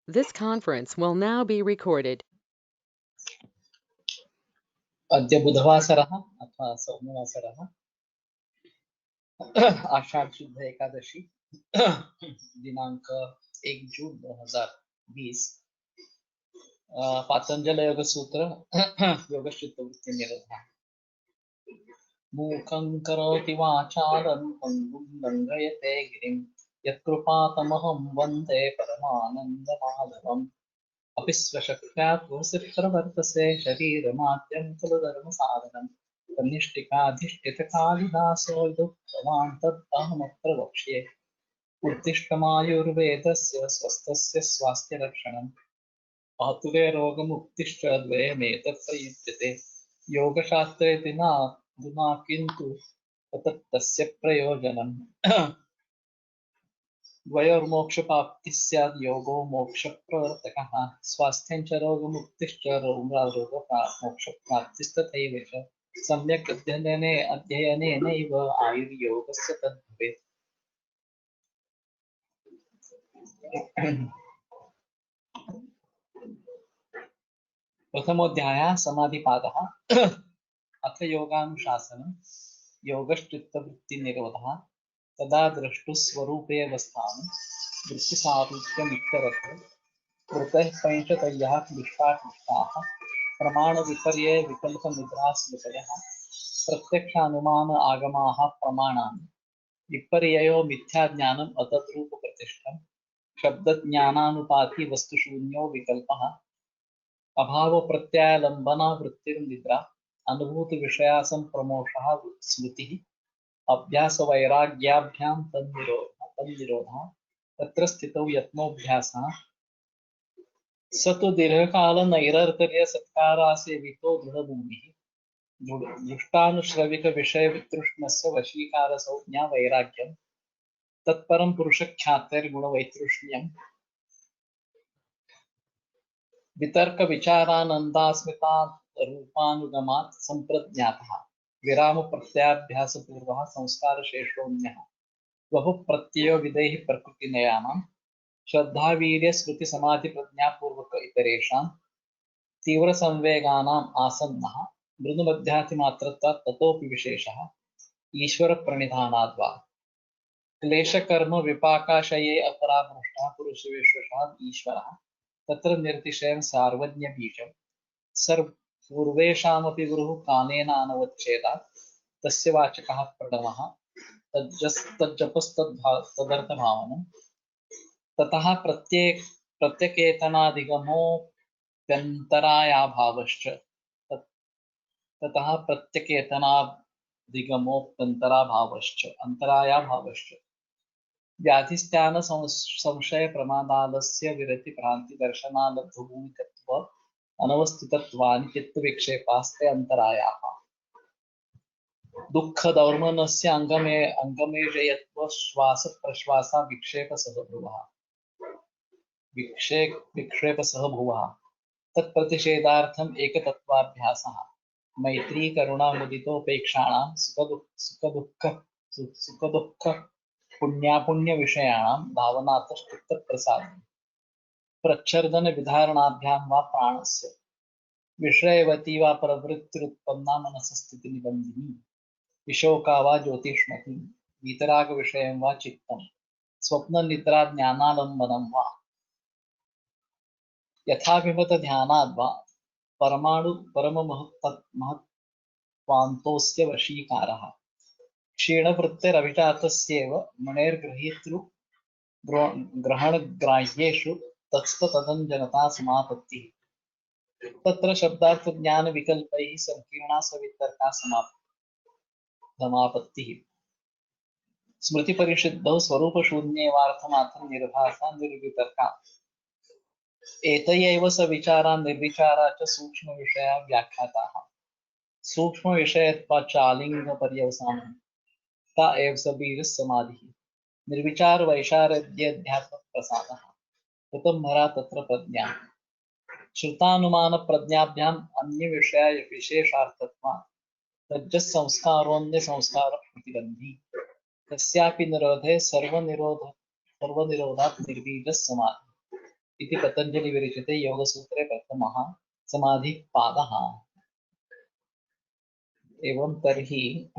This conference will now be recorded. अद्य बुधवासरः अथवा सोमवासरः आषाढ़ शुद्ध एकादशी दिनांक 1 जून 2020 पातंजल योग सूत्र योगचित्तवृत्ति निरोधः मूकं करोति वाचालं पङ्गुं लङ्घयते गिरिं यत्कृपातमहं वन्दे परमानन्दमाधवम् अपि स्वशक्त्या प्रवर्तसे शरीरमाद्यं खलु धर्मसाधनम् तन्निष्ठिकाधिष्ठितकालिदासो दुःखवान् तदहमत्र वक्ष्ये उत्तिष्ठमायुर्वेदस्य स्वस्थस्य स्वास्थ्यरक्षणम् आतुरे रोगमुक्तिश्च द्वयमेतत् प्रयुज्यते योगशास्त्रे दिना किन्तु तस्य प्रयोजनम् द्वयोर्मोक्षप्राप्तिः स्यात् योगो मोक्षप्रवर्तकः स्वास्थ्यं च रोगमुक्तिश्च मोक्षप्राप्तिस्तथैव च सम्यक् अध्ययनेनैव आयुर्योगस्य तद्भवेत् प्रथमोऽध्यायः समाधिपादः अथ योगानुशासनं योगश्चित्तवृत्तिनिरोधः तदा द्रष्टुस्वरूपे अवस्थानं वृत्तिसारूप्यमित्यरः वृत्तः पञ्चतयः क्लिष्टाः प्रमाणविपर्ये विकल्पनिद्रास्मृतयः प्रत्यक्षानुमान आगमाः प्रमाणानि विपर्ययो मिथ्याज्ञानम् अतद्रूपप्रतिष्ठम् शब्दज्ञानानुपाति वस्तुशून्यो विकल्पः अभाव प्रत्यालंबना वृत्तिर्निद्रा अनुभूतिविषयासंप्रमोषः स्मृतिः अभ्यास वैराग्याभ्यां तन्निरोधः तत्र स्थितौ यत्नोऽभ्यासः स तु दीर्घकाल नैरर्तर्य सत्कारासेवितो दृढभूमिः दृष्टानुश्रविक विषय वितृष्णस्य वशीकार संज्ञा वैराग्यं तत्परं पुरुषख्यातिर्गुणवैतृष्ण्यं वितर्क विचारानन्दास्मिता रूपानुगमात् संप्रज्ञातः विराम प्रत्याभ्यास पूर्वः संस्कार शेषोऽन्यः बहु प्रत्ययो विधैः प्रकृतिनयानां श्रद्धा वीर्य स्मृति समाधि प्रज्ञा पूर्वक इतरेषां तीव्र संवेगानाम् आसन्नः मृदुमध्यातिमात्रत्वात् ततोऽपि विशेषः ईश्वर प्रणिधानाद्वा क्लेश कर्म विपाकाशये अपराभ्रष्टः पुरुष विश्वशः ईश्वरः तत्र निर्तिशयं सार्वज्ञ बीजं सर्वपूर्वेषामपि गुरुः कानेन अनवच्छेदात् तस्य वाचकः प्रणवः तज्जपस्तदर्थभावनं ततः प्रत्यकेतनाधिगमोऽप्यन्तरायाभावश्च ततः प्रत्यकेतनाधिगमोऽप्यन्तराभावश्च अन्तरायाभावश्च व्याधिस्त्यान संशय प्रमादालस्य विरति भ्रांति दर्शनालब्धभूमिकत्व अनवस्थितत्वानि चित्तविक्षेपास्ते अंतरायाः दुःख दौर्मनस्य अंगमेजयत्व श्वास प्रश्वासा विक्षेप सह भुवः तत्प्रतिषेधार्थम् एकतत्वाभ्यासः मैत्री करुणा मुदितोपेक्षाणां सुख दुःख पुण्यापुण्य विषयाणां भावनातश्चित्तप्रसादः प्रच्छर्दन विधारणाभ्यां वा प्राणस्य विषयवती वा प्रवृत्तिरुत्पन्ना मनसस्थितिनिबन्धिनी विशोका वा ज्योतिष्मती वीतराग विषयं वा चित्तं स्वप्ननिद्रा ज्ञानालम्बनं वा यथाभिमत ध्यानाद् वा परमाणु परममहत्त्वान्तोऽस्य वशीकारः क्षीणवृत्तिरभिजातस्येव मणेर्गृहीतृ ग्रहणग्राह्येषु तत्स्तदञ्जनता समापत्तिः तत्र शब्दार्थ ज्ञान विकल्पैः संकीर्णा सवितर्का समापत्तिः स्मृति परिषिद्धौ स्वरूप शून्येवार्थमात्रं निर्भासा निर्वितर्का एतयैव सविचारा निर्विचारा च सूक्ष्म विषया व्याख्याताः सूक्ष्म विषयत्वाचालिंग पर्यवसानं ता एव सबीरः समाधिः निर्विचार वैशारद्यध्यात्म प्रसादः कृतं भरा तत्र प्रज्ञा श्रुतानुमान प्रज्ञाभ्याम अन्य विषय विशेषार्थत्वात् तज्जः संस्कारोऽन्य संस्कार प्रतिबंधी तस्यापि निरोधे सर्वनिरोधात् निर्बीजः समाधि इति पतञ्जलि विरचिते योगसूत्रे प्रथमः समाधिपादः। एवं तर्हि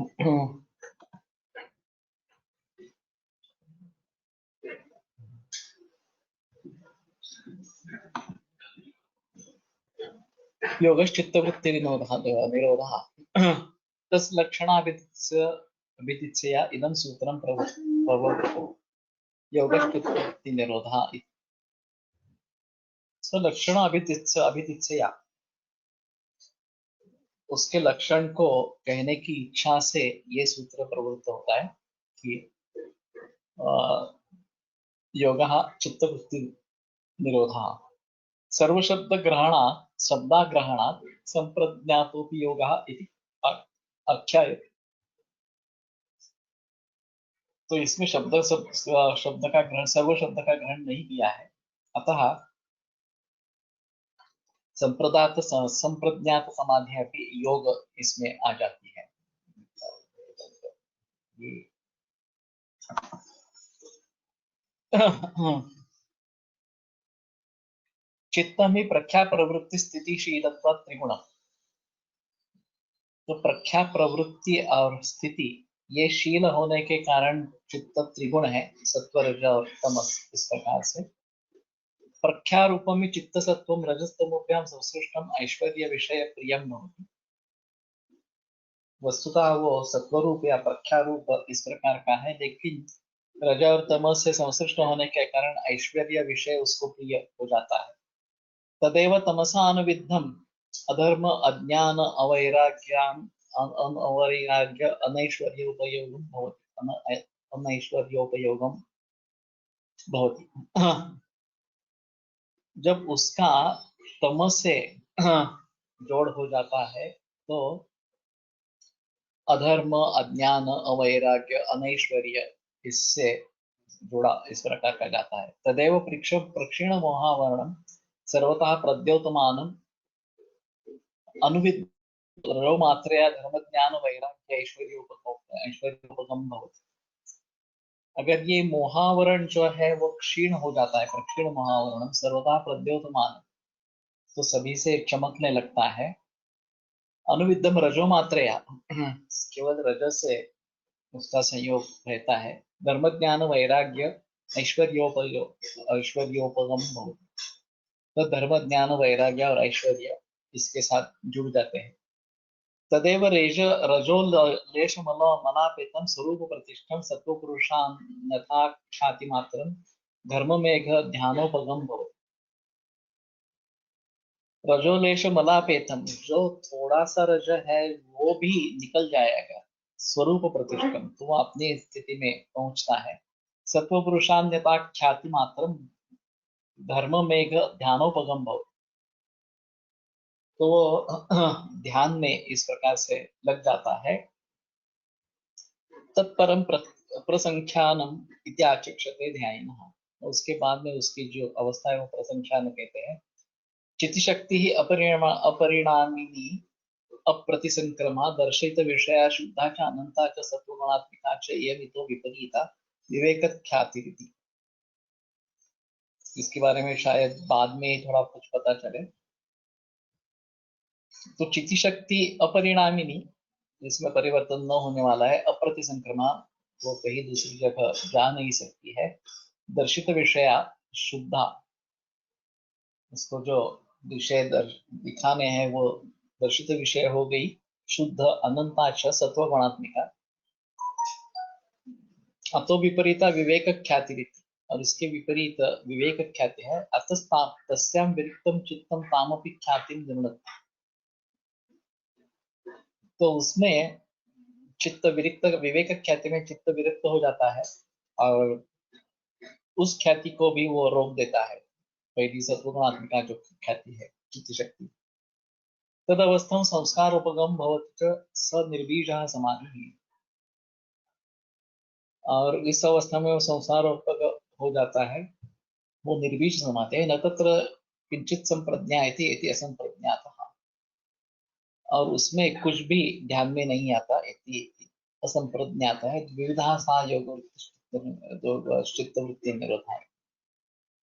योगश्चित्तवृत्तिनिरोधः तस् लक्षणाभितित्सया इदं सूत्रं प्रवर्तते। योगश्चित्तवृत्तिनिरोधः लक्षण अभितित्सया उसके लक्षण को कहने की इच्छा से ये सूत्र प्रवृत्त होता है कि योगः चित्तवृत्ति निरोधः सर्वशब्दग्रहणात् शब्दाग्रहणात् संप्रज्ञातोऽपि योगः इति आख्यायते। तो इसमें शब्द का ग्रहण सर्व शब्द का ग्रहण नहीं किया है, अतः संप्रदात संप्रज्ञात समाधि भी योग इसमें आ जाती है। चित्तम ही प्रख्या प्रवृत्ति स्थितिशीलत्व त्रिगुण। तो प्रख्या प्रवृत्ति और स्थिति ये शील होने के कारण चित्त त्रिगुण है, सत्व रज और तमस। इस प्रकार से प्रख्या रूपम चित्त सत्वम रजस्तमोभ्याम संसृष्टम ऐश्वर्य विषय प्रियम भवति। वस्तुतः वो सत्वरूप या प्रख्या रूप इस प्रकार का है, लेकिन रज और तमस से संसृष्ट होने के कारण ऐश्वर्य विषय उसको प्रिय हो जाता है। तदेव तमसा अनुविद्धम अधर्म अज्ञान अवैराग्याम अवैराग्य अनैश्वर्योपयोगम भवति। अनैश्वर्योपयोगम भवति। जब उसका तमस से जोड़ हो जाता है तो अधर्म अज्ञान अवैराग्य अनैश्वर्य इससे जुड़ा इस प्रकार का जाता है। तदेव प्रक्षीण मोहावरणम सर्वतः प्रद्योतमानम अनुविद मात्रया धर्म ज्ञान वैराग्य ऐश्वर्योपगम भवति। अगर ये मोहावरण जो है वो क्षीण हो जाता है, प्रक्षीण मोहावरण सर्वदा प्रद्योतमान, तो सभी से चमकने लगता है। अनुविद्धम रजो मात्रया, केवल रज से उसका संयोग रहता है। धर्म ज्ञान वैराग्य ऐश्वर्योपगम भवति। तो धर्म ज्ञान वैराग्य और ऐश्वर्य इसके साथ जुड़ जाते हैं। तदेव रजो लेशमल मलापेतम स्वरूप प्रतिष्ठम सत्वपुरुषान्यथा ख्याति मात्रम धर्म मेघ ध्यानोपगम भवति। रजोलेश मलापेतम, जो थोड़ा सा रज है वो भी निकल जाएगा। स्वरूप प्रतिष्ठम, तो वो अपनी स्थिति में पहुंचता है। सत्व पुरुषान्यता ख्याति मात्रम धर्म मेघ ध्यानोपगम भवति। तो ध्यान में इस प्रकार से लग जाता है। तत्परम प्रसंख्यानम इत्याचक्षते ध्यायिनः। उसके बाद में उसकी जो अवस्था है वो प्रसंख्यान कहते हैं। चितिशक्ति ही अपरिणामिनी अप्रतिसंक्रमा दर्शित विषया शुद्धा च अनंता च सत्वगुणात्मिका च एवं विपरीता विवेक ख्याति। इसके बारे में शायद बाद में थोड़ा कुछ पता चले। तो चिति शक्ति अपरिणामिनी, इसमें परिवर्तन न होने वाला है। अप्रतिसंक्रमा, वो कहीं दूसरी जगह जा नहीं सकती है। दर्शित विषया शुद्धा, उसको जो विषय दिखाने हैं वो दर्शित विषय हो गई शुद्ध। अनंताक्ष सत्व गुणात्मिका। अतो विपरीता विवेक ख्याति, और इसके विपरीत विवेक ख्याति है। अतस्ताम तस्याम विरिक्तम चित्तम तामपि ख्यातिम गृह्णति। तो उसमें चित्त विरिक्त, विवेक ख्याति में चित्त विरक्त हो जाता है और उस ख्याति को भी वो रोक देता है। पहली सत्वगुणात्मिका जो ख्याति है चित्त शक्ति। तद अवस्था संस्कार उपगम भवति स निर्बीजः समाधि। और इस अवस्था में वो संसार उपगम हो जाता है, वो निर्बीज समाधि है। न तत्र किंचित संप्रज्ञायते इति असंप्रज्ञातः, और उसमें कुछ भी ध्यान में नहीं आता। इति असंप्रज्ञात है। विविधा सा योग चित्तवृत्ति निरोधा है।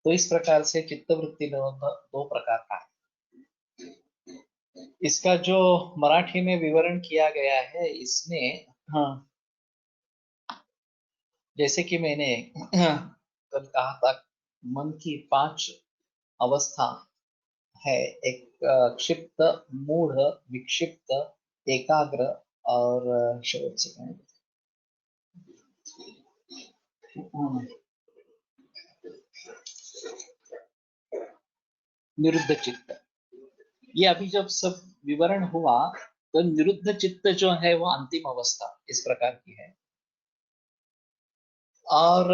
तो इस प्रकार से चित्तवृत्ति निरोध दो प्रकार का है। इसका जो मराठी में विवरण किया गया है इसमें, हाँ, जैसे कि मैंने कल कहा था, मन की 5 अवस्था है। एक क्षिप्त, मूढ़, विक्षिप्त, एकाग्र और शेवट से निरुद्ध चित्त। ये अभी जब सब विवरण हुआ तो निरुद्ध चित्त जो है वो अंतिम अवस्था इस प्रकार की है, और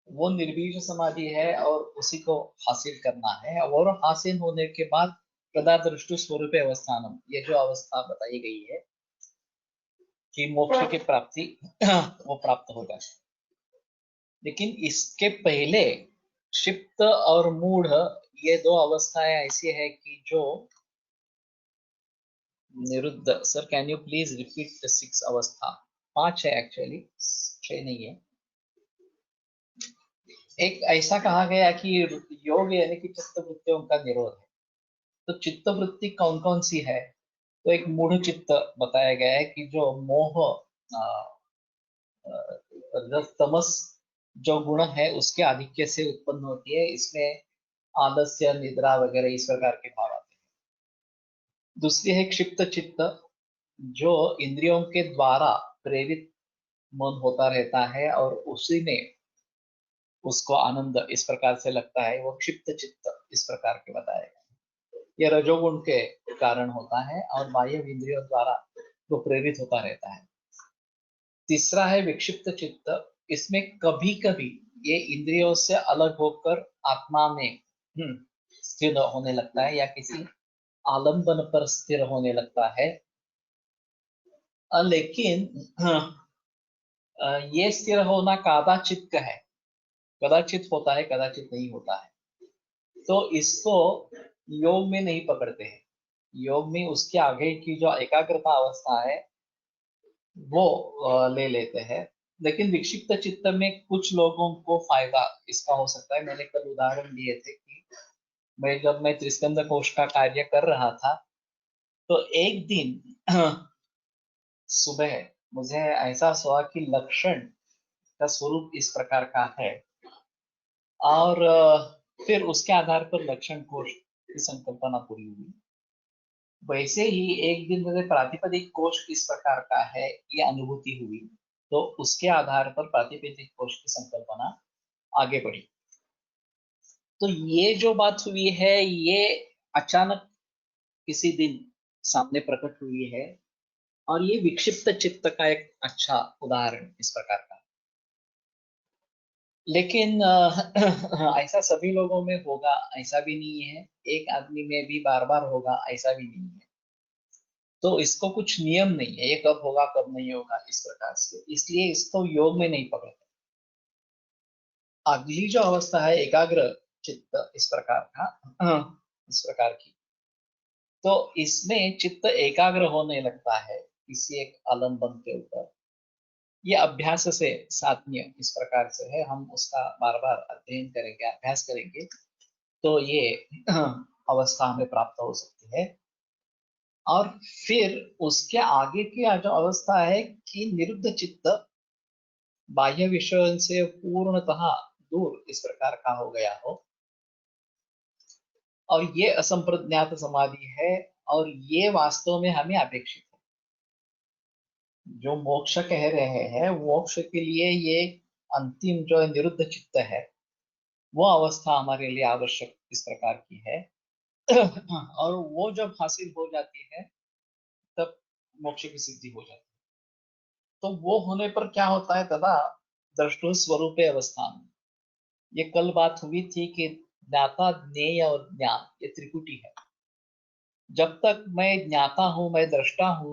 वो निर्बीज समाधि है और उसी को हासिल करना है। और हासिल होने के बाद प्रदादृष्टु स्वरूप अवस्थानम, ये जो अवस्था बताई गई है कि मोक्ष की प्राप्ति वो प्राप्त हो जाए। लेकिन इसके पहले क्षिप्त और मूढ़, ये दो अवस्थाएं ऐसी है कि जो निरुद्ध। Sir can you please repeat the 6 अवस्था? 5 है एक्चुअली, 6 नहीं है। एक ऐसा कहा गया कि योग यानी कि चित्त वृत्तियों का निरोध है। तो चित्त वृत्ति कौन कौन सी है? तो एक मूढ़ चित्त बताया गया है कि जो मोह, तमस जो गुण है उसके आधिक्य से उत्पन्न होती है। इसमें आलस्य, निद्रा वगैरह इस प्रकार के भाव आते हैं। दूसरी है क्षिप्त चित्त, जो इंद्रियों के द्वारा प्रेरित मन होता रहता है और उसी में उसको आनंद इस प्रकार से लगता है, वो क्षिप्त चित्त इस प्रकार के बताया गया। ये रजोगुण के कारण होता है और बाह्य इंद्रियों द्वारा वो प्रेरित होता रहता है। तीसरा है विक्षिप्त चित्त। इसमें कभी कभी ये इंद्रियों से अलग होकर आत्मा में स्थिर होने लगता है या किसी आलंबन पर स्थिर होने लगता है। लेकिन ये स्थिर होना कदाचित है, कदाचित होता है, कदाचित नहीं होता है। तो इसको योग में नहीं पकड़ते हैं। योग में उसके आगे की जो एकाग्रता अवस्था है वो ले लेते हैं। लेकिन विक्षिप्त चित्त में कुछ लोगों को फायदा इसका हो सकता है। मैंने कल उदाहरण दिए थे कि जब मैं त्रिस्कंद कोश का कार्य कर रहा था तो एक दिन सुबह मुझे एहसास हुआ कि लक्षण का स्वरूप इस प्रकार का है, और फिर उसके आधार पर लक्षण कोश की संकल्पना पूरी हुई। वैसे ही एक दिन मुझे प्रातिपदिक कोश किस प्रकार का है ये अनुभूति हुई, तो उसके आधार पर प्रातिपदिक कोश की संकल्पना आगे बढ़ी। तो ये जो बात हुई है ये अचानक किसी दिन सामने प्रकट हुई है, और ये विक्षिप्त चित्त का एक अच्छा उदाहरण इस प्रकार का। लेकिन ऐसा सभी लोगों में होगा ऐसा भी नहीं है, एक आदमी में भी बार बार होगा ऐसा भी नहीं है। तो इसको कुछ नियम नहीं है, ये कब होगा कब नहीं होगा इस प्रकार से, इसलिए इसको योग में नहीं पकड़ते। अगली जो अवस्था है एकाग्र चित्त इस प्रकार का, इस प्रकार की, तो इसमें चित्त एकाग्र होने लगता है किसी एक आलम्बन के ऊपर। ये अभ्यास से साधनीय इस प्रकार से है, हम उसका बार बार अध्ययन करेंगे, अभ्यास करेंगे तो ये अवस्था हमें प्राप्त हो सकती है। और फिर उसके आगे की जो अवस्था है कि निरुद्ध चित्त बाह्य विषयों से पूर्णतः दूर इस प्रकार का हो गया हो, और ये असंप्रज्ञात समाधि है, और ये वास्तव में हमें अपेक्षित है। जो मोक्ष कह रहे हैं, मोक्ष के लिए ये अंतिम जो निरुद्ध चित्त है वो अवस्था हमारे लिए आवश्यक इस प्रकार की है। और वो जब हासिल हो जाती है तब मोक्ष की सिद्धि हो जाती है। तो वो होने पर क्या होता है, तदा द्रष्टु स्वरूप अवस्थान। ये कल बात हुई थी कि ज्ञाता, ज्ञेय और ज्ञान ये त्रिकुटी है। जब तक मैं ज्ञाता हूं, मैं दृष्टा हूं,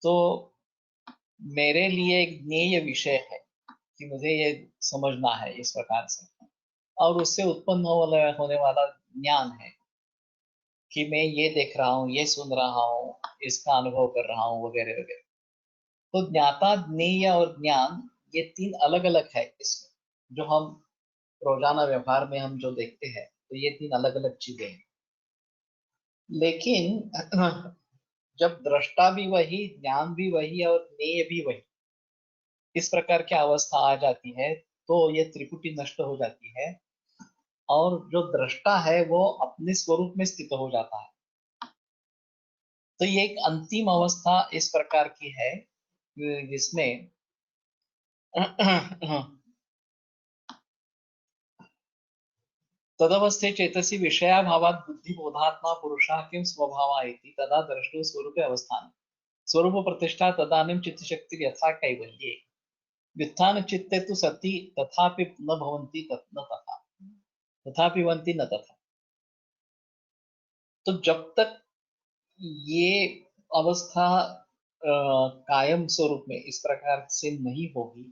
तो मेरे लिए एक ज्ञेय विषय है कि मुझे ये समझना है इस प्रकार से, और उससे उत्पन्न होने वाला ज्ञान है कि मैं ये देख रहा हूँ, ये सुन रहा हूँ, इसका अनुभव कर रहा हूँ वगैरह वगैरह। तो ज्ञाता, ज्ञेय और ज्ञान ये 3 अलग अलग है इसमें, जो हम रोजाना व्यवहार में हम जो देखते हैं, तो ये 3 अलग अलग चीजें हैं। लेकिन जब दृष्टा भी वही, ज्ञान भी वही और ज्ञेय भी वही, इस प्रकार की अवस्था आ जाती है, तो ये त्रिपुटी नष्ट हो जाती है और जो दृष्टा है वो अपने स्वरूप में स्थित हो जाता है। तो ये एक अंतिम अवस्था इस प्रकार की है जिसमें तदवस्थे चेतसी विषयाभावात् बुद्धिबोधात्मा पुरुषः किं स्वभावा इति तदा द्रष्टुः स्वरूपे अवस्थानं स्वरूप प्रतिष्ठा तदानीं चित्तशक्ति यथा कैवल्ये व्युत्थान चित्ते तु सति तथापि न भवन्ति न तथा तथापि वन्ति न तथा। तो जब तक ये अवस्था कायम स्वरूप में इस प्रकार से नहीं होगी,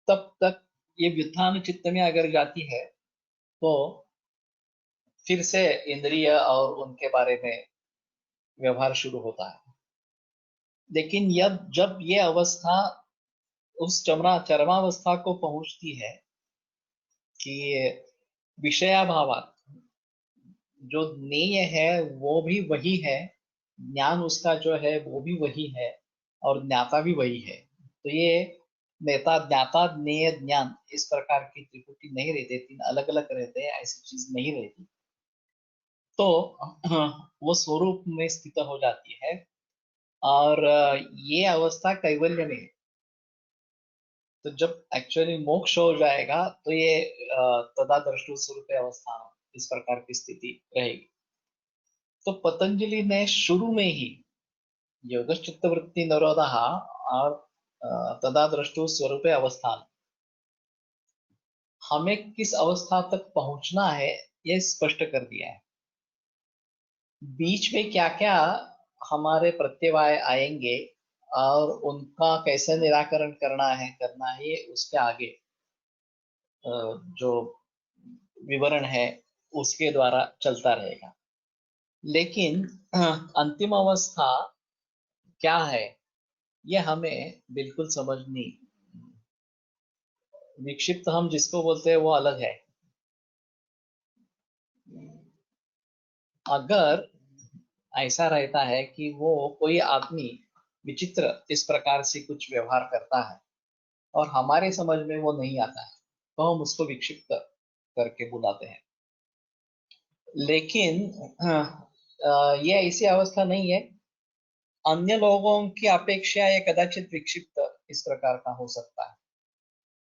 तब तक ये व्युत्थान चित्त में अगर जाती है तो फिर से इंद्रिय और उनके बारे में व्यवहार शुरू होता है। लेकिन जब ये अवस्था उस चरमावस्था को पहुंचती है कि विषयाभावात, जो ज्ञेय है वो भी वही है, ज्ञान उसका जो है वो भी वही है और ज्ञाता भी वही है, तो ये नेता ज्ञाता ज्ञेय ज्ञान इस प्रकार की त्रिपुटी नहीं रहते, 3 अलग अलग रहते हैं, ऐसी चीज नहीं रहती। तो वो स्वरूप में स्थित हो जाती है और ये अवस्था कैवल्य में है। तो जब एक्चुअली मोक्ष हो जाएगा तो ये तदा द्रष्टु स्वरूप अवस्था इस प्रकार की स्थिति रहेगी। तो पतंजलि ने शुरू में ही योगश्चित्त वृत्ति निरोधः और तदा द्रष्टु स्वरूप अवस्थान, हमें किस अवस्था तक पहुंचना है ये स्पष्ट कर दिया है। बीच में क्या क्या हमारे प्रत्यवाय आएंगे और उनका कैसे निराकरण करना है ये उसके आगे जो विवरण है उसके द्वारा चलता रहेगा। लेकिन अंतिम अवस्था क्या है ये हमें बिल्कुल समझनी, विक्षिप्त हम जिसको बोलते हैं वो अलग है। अगर ऐसा रहता है कि वो कोई आदमी विचित्र इस प्रकार से कुछ व्यवहार करता है और हमारे समझ में वो नहीं आता है, तो हम उसको विक्षिप्त करके बुलाते हैं। लेकिन ये ऐसी अवस्था नहीं है, अन्य लोगों की अपेक्षा ये कदाचित विक्षिप्त इस प्रकार का हो सकता है,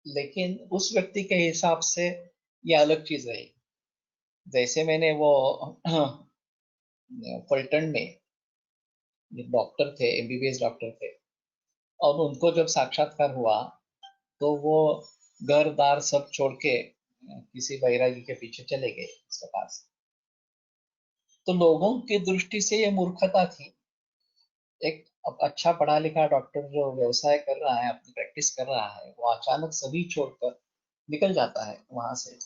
लेकिन उस व्यक्ति के हिसाब से ये अलग चीज है। जैसे मैंने वो फलटन में डॉक्टर थे, एमबीबीएस डॉक्टर थे, और उनको जब साक्षात्कार हुआ तो वो घर दार सब छोड़ के किसी बैरागी के पीछे चले गए इस प्रकार से। तो लोगों की दृष्टि से ये मूर्खता थी। एक अच्छा पढ़ा लिखा डॉक्टर जो व्यवसाय कर रहा है, अपनी प्रैक्टिस कर रहा है, वो अचानक सभी छोड़कर निकल जाता है वहां से।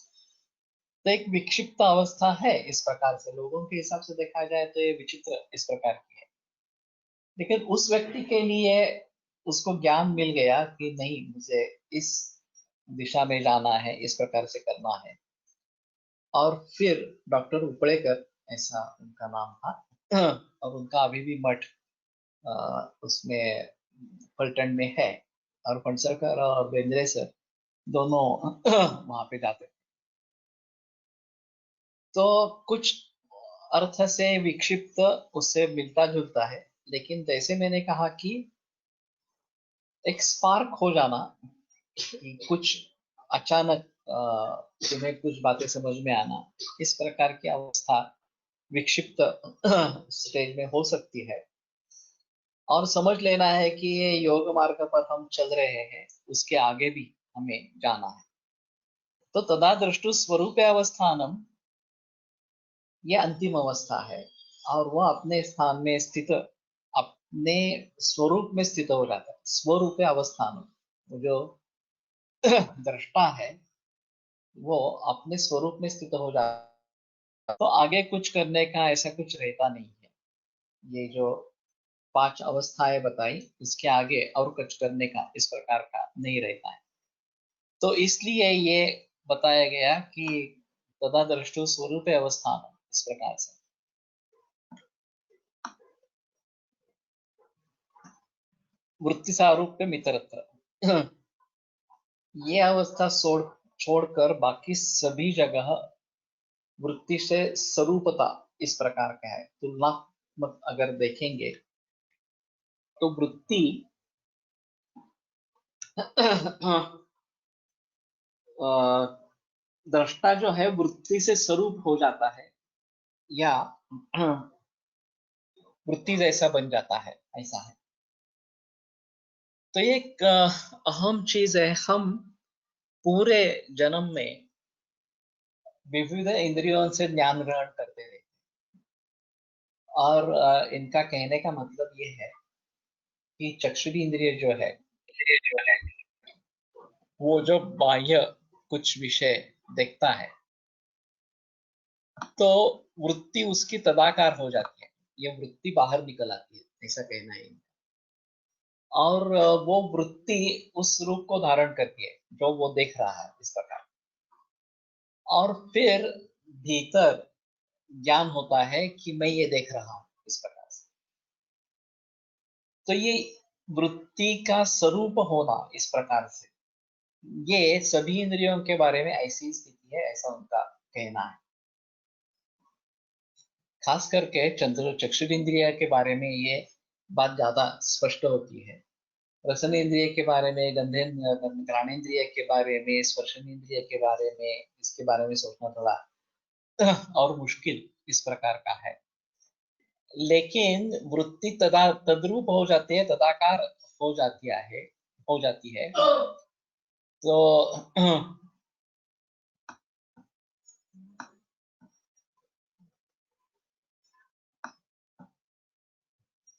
तो एक विक्षिप्त अवस्था है इस प्रकार से, लोगों के हिसाब से देखा जाए तो ये विचित्र इस प्रकार की है। लेकिन उस व्यक्ति के लिए उसको ज्ञान मिल गया कि नहीं, मुझे इस दिशा में जाना है, इस प्रकार से करना है। और फिर डॉक्टर उपड़ेकर, ऐसा उनका नाम था, और उनका अभी भी मठ उसमें पलटन में है, और फणसरकर और बेंद्रे सर दोनों वहां पे जाते। तो कुछ अर्थ से विक्षिप्त उससे मिलता जुलता है, लेकिन जैसे मैंने कहा कि एक स्पार्क हो जाना कि कुछ अचानक तुम्हें कुछ बातें समझ में आना, इस प्रकार की अवस्था विक्षिप्त स्टेज में हो सकती है। और समझ लेना है कि ये योग मार्ग पर हम चल रहे हैं, उसके आगे भी हमें जाना है। तो तदा दृष्टु स्वरूप अवस्थानम, ये अंतिम अवस्था है और वह अपने स्थान में स्थित, अपने स्वरूप में स्थित हो जाता है। स्वरूप अवस्थान, जो दृष्टा है वो अपने स्वरूप में स्थित हो जाता है, तो आगे कुछ करने का ऐसा कुछ रहता नहीं है। ये जो 5 अवस्थाएं बताई, इसके आगे और कुछ करने का इस प्रकार का नहीं रहता है। तो इसलिए ये बताया गया कि तदा दृष्टु स्वरूप अवस्थान, इस प्रकार से वृत्ति सारूप्य इतरत्र, ये अवस्था छोड़कर बाकी सभी जगह वृत्ति से स्वरूपता इस प्रकार का है। तुलनात्मक अगर देखेंगे तो वृत्ति दृष्टा जो है वृत्ति से स्वरूप हो जाता है या वृत्ति जैसा बन जाता है, ऐसा है। तो ये एक अहम चीज है। हम पूरे जन्म में विविध इंद्रियों से ज्ञान ग्रहण करते रहे, और इनका कहने का मतलब ये है कि चक्षुरी इंद्रिय जो है वो जो बाह्य कुछ विषय देखता है तो वृत्ति उसकी तदाकार हो जाती है, ये वृत्ति बाहर निकल आती है, ऐसा कहना है। और वो वृत्ति उस रूप को धारण करती है जो वो देख रहा है, इस प्रकार। और फिर भीतर ज्ञान होता है कि मैं ये देख रहा हूं, इस प्रकार से। तो ये वृत्ति का स्वरूप होना इस प्रकार से, ये सभी इंद्रियों के बारे में ऐसी स्थिति है, ऐसा उनका कहना है। खास करके चंद्र चक्षुर इंद्रिय के बारे में ये बात ज्यादा स्पष्ट होती है। रसन इंद्रिय के बारे में, घ्राणेन्द्रिय के बारे में, स्पर्शन इंद्रिय के बारे में, इसके बारे में सोचना थोड़ा और मुश्किल इस प्रकार का है। लेकिन वृत्ति तद्रूप हो जाती है, तदाकार हो जाती है तो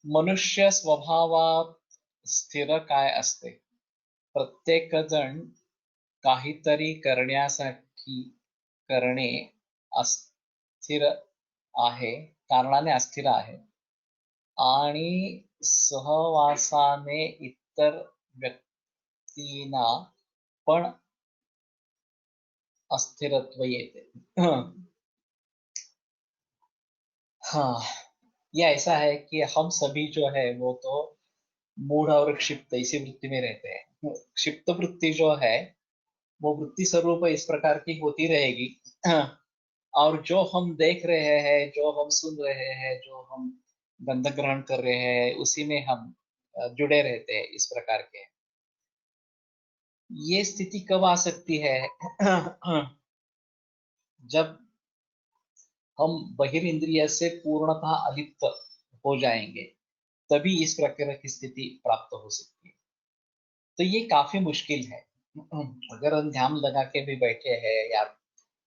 मनुष्य स्वभावात स्थिर काय असते, प्रत्येक जण काहीतरी करण्यासाठी करणे अस्थिर आहे, कारणाने अस्थिर आहे आणि सहवासाने इतर व्यक्तींना पण अस्थिरत्व येते। हाँ, ये ऐसा है कि हम सभी जो है वो तो मूढ़ और क्षिप्त इसी वृत्ति में रहते हैं। क्षिप्त वृत्ति जो है वो वृत्ति स्वरूप इस प्रकार की होती रहेगी, और जो हम देख रहे हैं, जो हम सुन रहे हैं, जो हम गंध ग्रहण कर रहे हैं, उसी में हम जुड़े रहते हैं, इस प्रकार के। ये स्थिति कब आ सकती है? जब हम बहिर्इंद्रिय से पूर्णतः अलिप्त हो जाएंगे, तभी इस प्रकार की स्थिति प्राप्त हो सकती है। तो ये काफी मुश्किल है। अगर हम ध्यान लगा के भी बैठे हैं या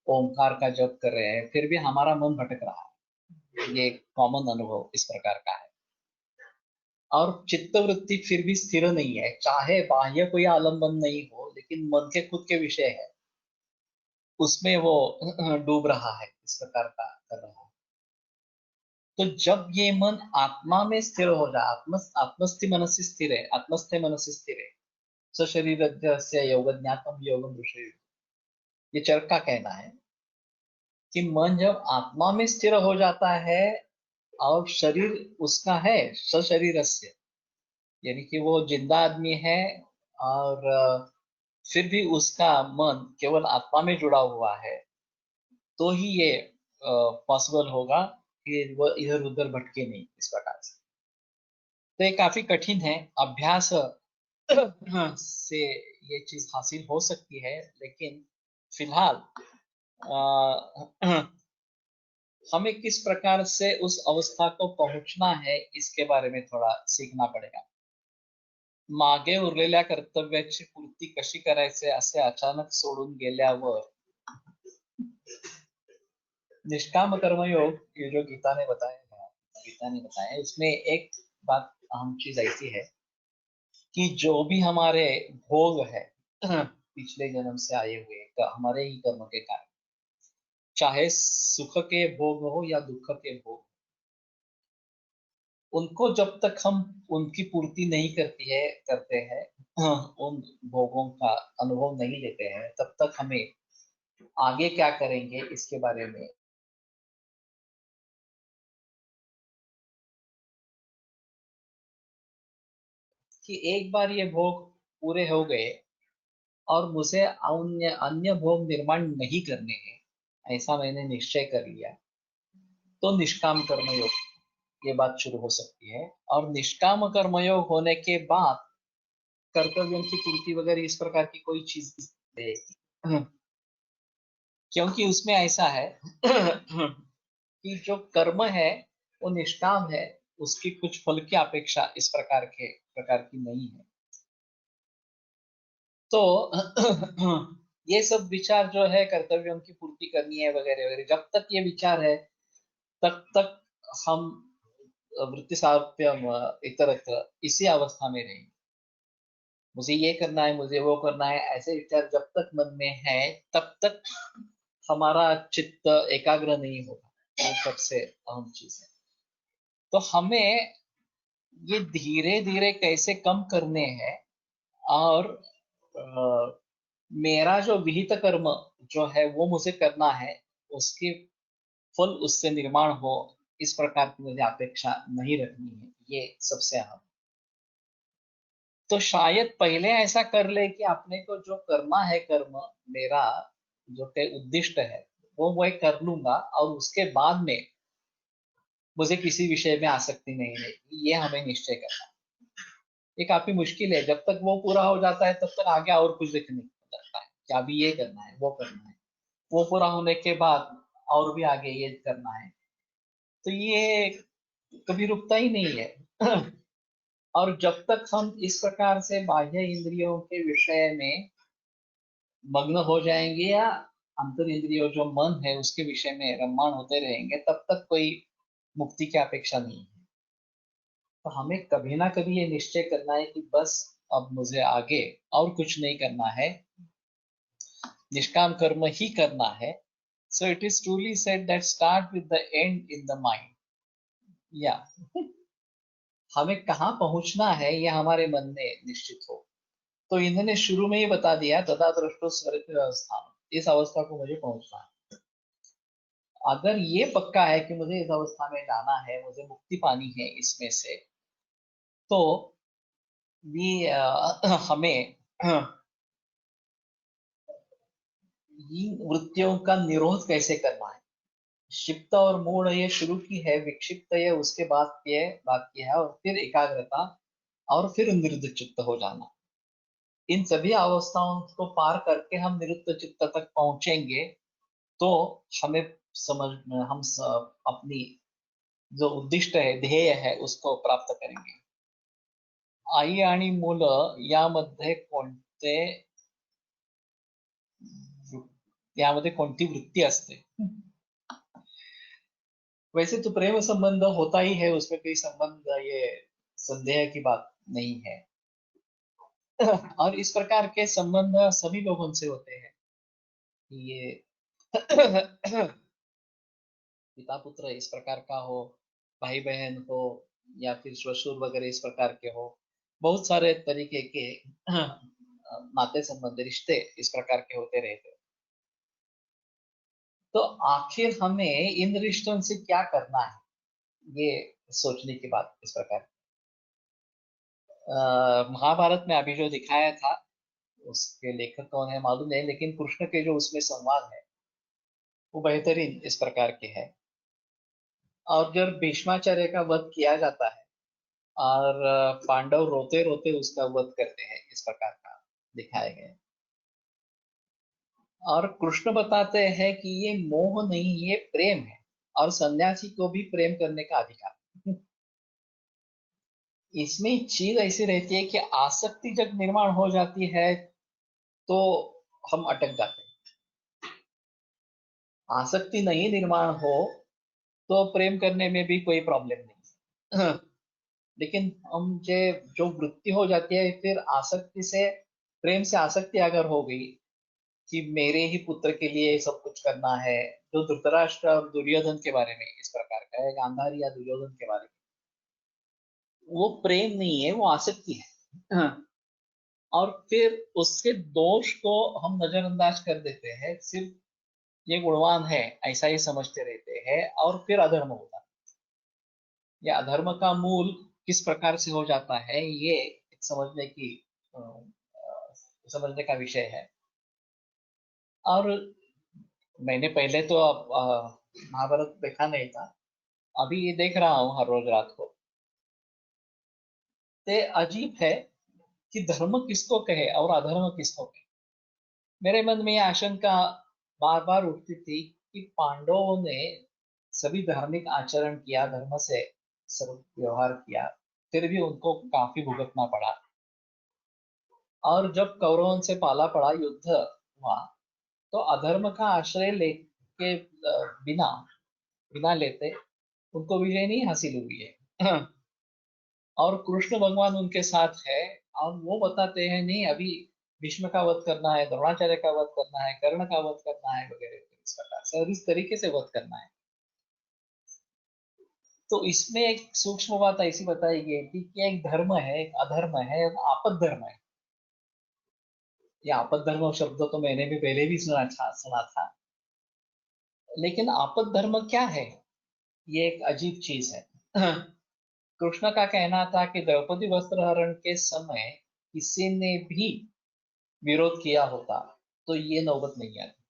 ओंकार का जप कर रहे हैं, फिर भी हमारा मन भटक रहा है, ये कॉमन अनुभव इस प्रकार का है। और चित्त वृत्ति फिर भी स्थिर नहीं है, चाहे बाह्य कोई आलंबन नहीं हो, लेकिन मन के खुद के विषय है, उसमें वो डूब रहा है, इस प्रकार का कर रहा है। तो जब ये मन आत्मा में स्थिर हो जाए, आत्मस्थि मनसी स्थिर है, आत्मस्थे मनसी स्थिर है, सशरीर से योग ज्ञातम योगम ऋषि, ये चरक का कहना है कि मन जब आत्मा में स्थिर हो जाता है और शरीर उसका है, सशरीरस्य, यानी कि वो जिंदा आदमी है, और फिर भी उसका मन केवल आत्मा में जुड़ा हुआ है, तो ही ये पॉसिबल होगा कि वो इधर उधर भटके नहीं, इस प्रकार से। तो ये काफी कठिन है, अभ्यास से ये चीज हासिल हो सकती है, लेकिन फिलहाल हमें किस प्रकार से उस अवस्था को पहुंचना है, इसके बारे में थोड़ा सीखना पड़ेगा। मागे उरलेल्या कर्तव्याची पूर्ती कशी करायचे असे अचानक सोडून गेल्यावर निष्काम कर्मयोग, ये जो गीता ने बताया है, गीता ने बताया है, उसमें एक बात अहम चीज ऐसी है कि जो भी हमारे भोग है पिछले जन्म से आए हुए, तो हमारे ही कर्म के कारण, चाहे सुख के भोग हो या दुख के भोग, उनको जब तक हम उनकी पूर्ति नहीं करते हैं, उन भोगों का अनुभव नहीं लेते हैं, तब तक हमें आगे क्या करेंगे इसके बारे में। कि एक बार ये भोग पूरे हो गए और मुझे अन्य अन्य भोग निर्माण नहीं करने हैं, ऐसा मैंने निश्चय कर लिया, तो निष्काम कर्मयोग ये बात शुरू हो सकती है। और निष्काम कर्मयोग होने के बाद कर्तव्यों की पूर्ति वगैरह इस प्रकार की कोई चीज नहीं है। क्योंकि उसमें ऐसा है कि जो कर्म है वो निष्काम है, उसकी कुछ फल की अपेक्षा इस प्रकार की नहीं है। तो ये सब विचार जो है कर्तव्यों की पूर्ति करनी है वगैरह वगैरह, जब तक ये विचार है तब तक हम वृत्ति सारूप्यम इतरत्र इसी अवस्था में रहेंगे। मुझे ये करना है, मुझे वो करना है, ऐसे विचार जब तक मन में है तब तक हमारा चित्त एकाग्र नहीं होगा। वो सबसे अहम चीज है। तो हमें ये धीरे धीरे कैसे कम करने हैं, और मेरा जो विहित कर्म जो है वो मुझे करना है, उसकी फल उससे निर्माण हो, इस प्रकार की मुझे अपेक्षा नहीं रखनी है, ये सबसे अहम। तो शायद पहले ऐसा कर ले कि अपने को जो करना है कर्म, मेरा जो के उद्दिष्ट है वो मैं कर लूंगा, और उसके बाद में मुझे किसी विषय में आसक्ति नहीं रहेगी, ये हमें निश्चय करना है। ये काफी मुश्किल है। जब तक वो पूरा हो जाता है तब तक आगे और कुछ देखने को लगता है कि अभी ये करना है, वो करना है। वो पूरा होने के बाद और भी आगे ये करना है। तो ये कभी रुकता ही नहीं है। और जब तक हम इस प्रकार से बाह्य इंद्रियों के विषय में मग्न हो जाएंगे, या अंतर इंद्रियों जो मन है उसके विषय में रममाण होते रहेंगे, तब तक कोई मुक्ति की अपेक्षा नहीं है। तो हमें कभी ना कभी ये निश्चय करना है कि बस अब मुझे आगे और कुछ नहीं करना है, निष्काम कर्म ही करना है। So it is truly said that start with the and in the mind. या हमें कहाँ पहुंचना है ये हमारे मन में निश्चित हो। तो इन्होंने शुरू में ही बता दिया, तथा दृष्टो स्मृति अवस्था, इस अवस्था को मुझे पहुंचना है। अगर ये पक्का है कि मुझे इस अवस्था में जाना है, मुझे मुक्ति पानी है इसमें से, तो ये हमें इन वृत्तियों का निरोध कैसे करना है। क्षिप्त और मूढ़ ये शुरू की है, विक्षिप्त ये उसके बाद की है, और फिर एकाग्रता, और फिर निरुद्ध चित्त हो जाना। इन सभी अवस्थाओं को पार करके हम निरुद्ध चित्त तक पहुंचेंगे, तो हमें समझ अपनी जो उद्दिष्ट है, ध्येय है, उसको प्राप्त करेंगे। आई आणि मुलं यामध्ये कोणते यामध्ये कोणती वृत्ती असते। वैसे तो प्रेम संबंध होता ही है, उसमें कोई संबंध, ये संदेह की बात नहीं है। और इस प्रकार के संबंध सभी लोगों से होते हैं। ये पिता पुत्र इस प्रकार का हो, भाई बहन हो, या फिर ससुर वगैरह इस प्रकार के हो, बहुत सारे तरीके के नाते संबंध रिश्ते इस प्रकार के होते रहते हैं। तो आखिर हमें इन रिश्तों से क्या करना है, ये सोचने की बात इस प्रकार। महाभारत में अभी जो दिखाया था, उसके लेखक कौन है मालूम नहीं, लेकिन कृष्ण के जो उसमें संवाद है वो बेहतरीन इस प्रकार के है। और जब भीष्माचार्य का वध किया जाता है, और पांडव रोते रोते उसका वध करते हैं, इस प्रकार का दिखाया गया है। और कृष्ण बताते हैं कि ये मोह नहीं, ये प्रेम है, और सन्यासी को भी प्रेम करने का अधिकार है। इसमें चीज ऐसी रहती है कि आसक्ति जब निर्माण हो जाती है तो हम अटक जाते हैं। आसक्ति नहीं निर्माण हो तो प्रेम करने में भी कोई प्रॉब्लम नहीं। लेकिन हम जो वृत्ति हो जाती है, फिर आसक्ति से, प्रेम से आसक्ति अगर हो गई कि मेरे ही पुत्र के लिए सब कुछ करना है, जो धृतराष्ट्र और दुर्योधन के बारे में इस प्रकार का है, गांधारी या दुर्योधन के बारे में, वो प्रेम नहीं है, वो आसक्ति है। हाँ। और फिर उसके दोष को हम नजरअंदाज कर देते हैं, सिर्फ ये गुणवान है ऐसा ही समझते रहते हैं और फिर अधर्म होता है। ये अधर्म का मूल किस प्रकार से हो जाता है, ये समझने की समझने का विषय है। और मैंने पहले तो महाभारत देखा नहीं था, अभी ये देख रहा हूँ हर रोज रात को। ते अजीब है कि धर्म किसको कहे और अधर्म किसको कहे। मेरे मन में यह आशंका बार बार उठती थी कि पांडवों ने सभी धार्मिक आचरण किया, धर्म से सब व्यवहार किया, फिर भी उनको काफी भुगतना पड़ा। और जब कौरवों से पाला पड़ा, युद्ध हुआ, तो अधर्म का आश्रय लेके बिना बिना लेते उनको विजय नहीं हासिल हुई है। और कृष्ण भगवान उनके साथ है, और वो बताते हैं नहीं अभी भीष्म का वध करना है, द्रोणाचार्य का वध करना है, कर्ण का वध करना है वगैरह, इस प्रकार से और इस तरीके से वध करना है। तो इसमें एक सूक्ष्म बात ऐसी बताई गई थी कि एक धर्म है, एक अधर्म है, एक आपद धर्म है। ये आपद धर्म शब्द तो मैंने भी पहले भी सुना था। लेकिन आपद धर्म क्या है, ये एक अजीब चीज है। कृष्ण का कहना था कि द्रौपदी वस्त्रहरण के समय किसी ने भी विरोध किया होता तो ये नौबत नहीं आती।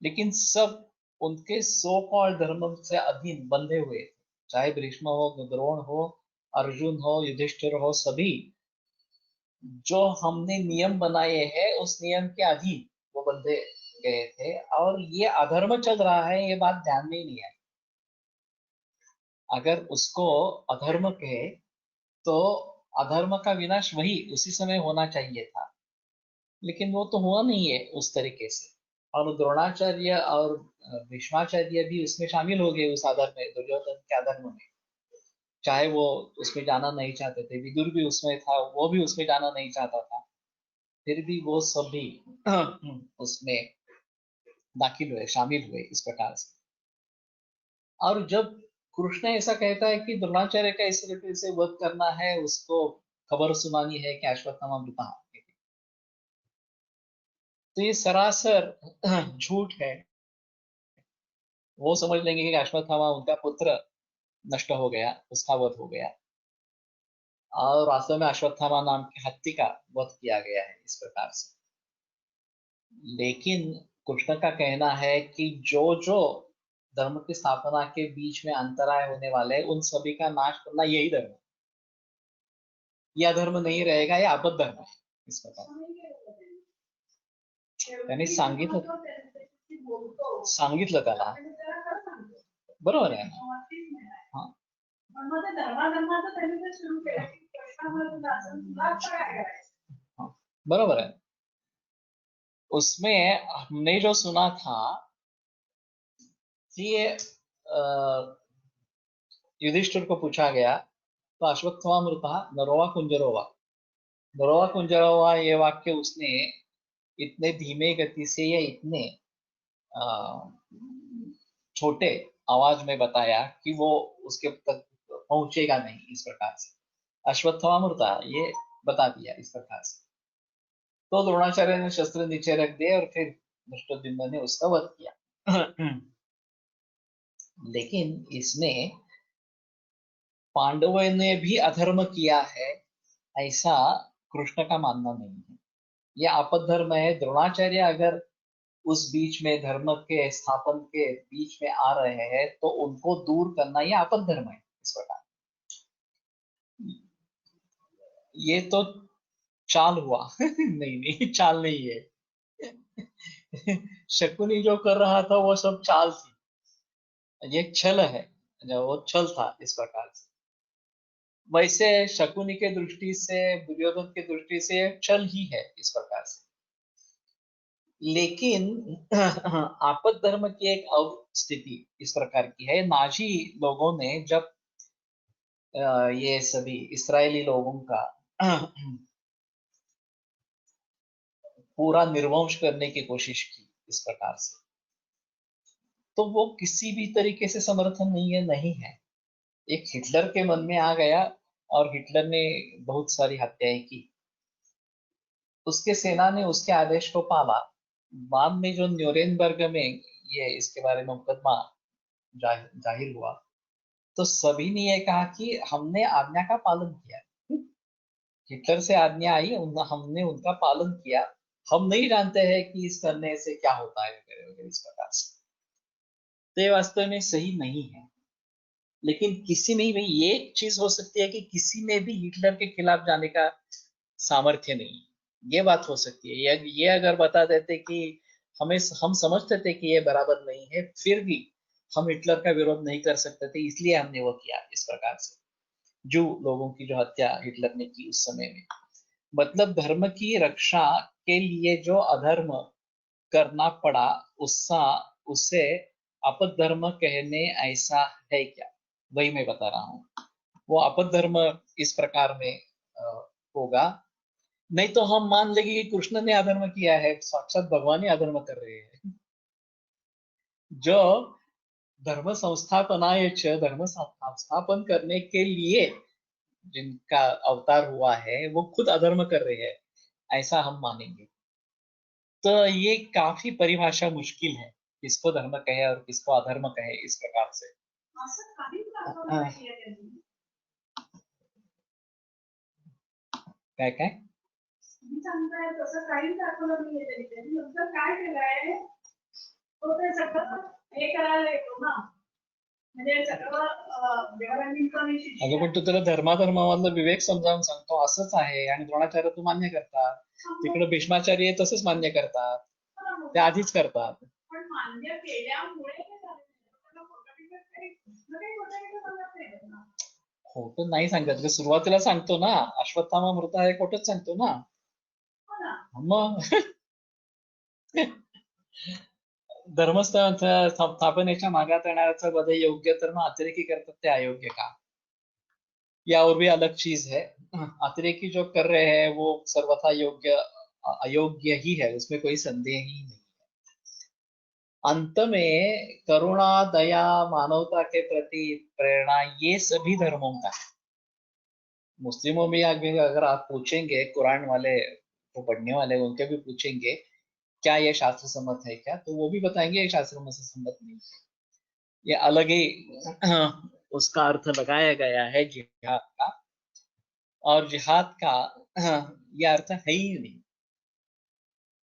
लेकिन सब उनके सो कॉल्ड धर्म से अधीन बंधे हुए थे, चाहे भीष्म हो, द्रोण हो, अर्जुन हो, युधिष्ठिर हो, सभी जो हमने नियम बनाए हैं उस नियम के अधीन वो बंधे गए थे। और ये अधर्म चल रहा है, ये बात ध्यान में ही नहीं आई। अगर उसको अधर्म कहे तो अधर्म का विनाश वही उसी समय होना चाहिए था, लेकिन वो तो हुआ नहीं है उस तरीके से। और द्रोणाचार्य और भीष्माचार्य भी उसमें शामिल हो गए उस आदर में, दुर्योधन के आदर में। चाहे वो उसमें जाना नहीं चाहते थे, विदुर भी उसमें था, वो भी उसमें जाना नहीं चाहता था, फिर भी वो सभी उसमें दाखिल हुए, शामिल हुए इस प्रकार से। और जब कृष्ण ऐसा कहता है कि द्रोणाचार्य का इस तरीके से वध करना है, उसको खबर सुनानी है कि अश्वत्थामा मृता, तो ये सरासर झूठ है। वो समझ लेंगे कि अश्वत्थामा उनका पुत्र नष्ट हो गया, उसका वध हो गया, और वास्तव में अश्वत्थामा नाम के हत्ती का वध किया गया है इस प्रकार से। लेकिन कृष्ण का कहना है कि जो जो धर्म की स्थापना के बीच में अंतराय होने वाले हैं, उन सभी का नाश करना यही धर्म है। यह धर्म नहीं रहेगा, यह आपद धर्म है इस प्रकार। त्यांनी सांगितलं त्याला, बरोबर आहे ना? हा, हा, बरोबर है। उसमें हमने जो सुना था कि युधिष्ठिर को पूछा गया तो अश्वत्थामा मृता नरोवा कुंजरोवा, नरोवा कुंजरोवा ये वाक्य उसने इतने धीमे गति से या इतने अ, छोटे आवाज में बताया कि वो उसके तक पहुंचेगा नहीं इस प्रकार से। अश्वत्थामा मृता ये बता दिया इस प्रकार से। तो द्रोणाचार्य ने शस्त्र नीचे रख दिए और फिर धृष्टद्युम्न ने उसका वध किया। लेकिन इसमें पांडवों ने भी अधर्म किया है ऐसा कृष्ण का मानना नहीं है। यह आपद धर्म है। द्रोणाचार्य अगर उस बीच में धर्म के स्थापन के बीच में आ रहे हैं तो उनको दूर करना यह आपद धर्म है इस प्रकार। ये तो चाल हुआ। नहीं नहीं, चाल नहीं है। शकुनी जो कर रहा था वो सब चाल थी, ये छल है, जो वो छल था इस प्रकार से। वैसे शकुनी के दृष्टि से, दुर्योधन की दृष्टि से छल ही है इस प्रकार से। लेकिन आपद धर्म की एक स्थिति इस प्रकार की है। नाजी लोगों ने जब ये सभी इसराइली लोगों का पूरा निर्वंश करने की कोशिश की इस प्रकार से, तो वो किसी भी तरीके से समर्थन नहीं है। एक हिटलर के मन में आ गया और हिटलर ने बहुत सारी हत्याएं की, उसके सेना ने उसके आदेश को पाला। बाद में जो न्यूरेनबर्ग में ये इसके बारे में मुकदमा जाहिर हुआ, तो सभी ने ये कहा कि हमने आज्ञा का पालन किया। हिटलर से आज्ञा आई, हमने उनका पालन किया, हम नहीं जानते हैं कि इस करने से क्या होता है वगैरह वगैरह इस प्रकार से। तो ये वास्तव में सही नहीं है। लेकिन किसी में भी ये चीज हो सकती है कि किसी में भी हिटलर के खिलाफ जाने का सामर्थ्य नहीं, ये बात हो सकती है। ये अगर बता देते कि हम समझते थे कि ये बराबर नहीं है, फिर भी हम हिटलर का विरोध नहीं कर सकते थे, इसलिए हमने वो किया इस प्रकार से, जो लोगों की जो हत्या हिटलर ने की उस समय में। मतलब धर्म की रक्षा के लिए जो अधर्म करना पड़ा, उससा उसे अपधर्म कहने ऐसा है क्या, वही मैं बता रहा हूँ। वो अपधर्म इस प्रकार में होगा। नहीं तो हम मान लेंगे कि कृष्ण ने अधर्म किया है, साक्षात भगवान ही अधर्म कर रहे हैं। जो धर्म संस्थापनाय च, धर्म संस्थापन करने के लिए जिनका अवतार हुआ है, वो खुद अधर्म कर रहे हैं, ऐसा हम मानेंगे। तो ये काफी परिभाषा मुश्किल है, किसको धर्म कहे और किसको अधर्म कहे इस प्रकार से। हाँ, काय काय मी सांगताय तसं काहीच दाखवलं नाहीये त्यांनी. नंतर काय केलंय, तो ते सगळं हे करायला येतो ना, म्हणजे सगळं अगं पण तू त्याला धर्माधर्मामधला विवेक समजावून सांगतो, असंच आहे, आणि द्रोणाचार्य तू मान्य करतात, तिकडे भीष्माचार्य तसंच मान्य करतात, ते आधीच करतात. पण मान्य केल्यामुळे खोटं नाही सांगत, सुरुवातीला सांगतो ना, अश्वत्थामा मृत आहे, खोटच सांगतो ना मग. धर्मस्थापनेच्या मागात येणाऱ्याचा वध योग्य तर मग अतिरेकी करतात ते अयोग्य का, या और भी अलग चीज है। अतिरेकी जो कर रहे हैं वो सर्वथा योग्य अयोग्य ही है, उसमें कोई संदेह ही नहीं है। अंत में करुणा, दया, मानवता के प्रति प्रेरणा, ये सभी धर्मों का है। मुस्लिमों में अगर आप पूछेंगे, कुरान वाले जो पढ़ने वाले उनके भी पूछेंगे क्या ये शास्त्र सम्मत है क्या, तो वो भी बताएंगे ये शास्त्र से सम्मत नहीं है, ये अलग ही उसका अर्थ लगाया गया है जिहाद का, और जिहाद का ये अर्थ है ही नहीं।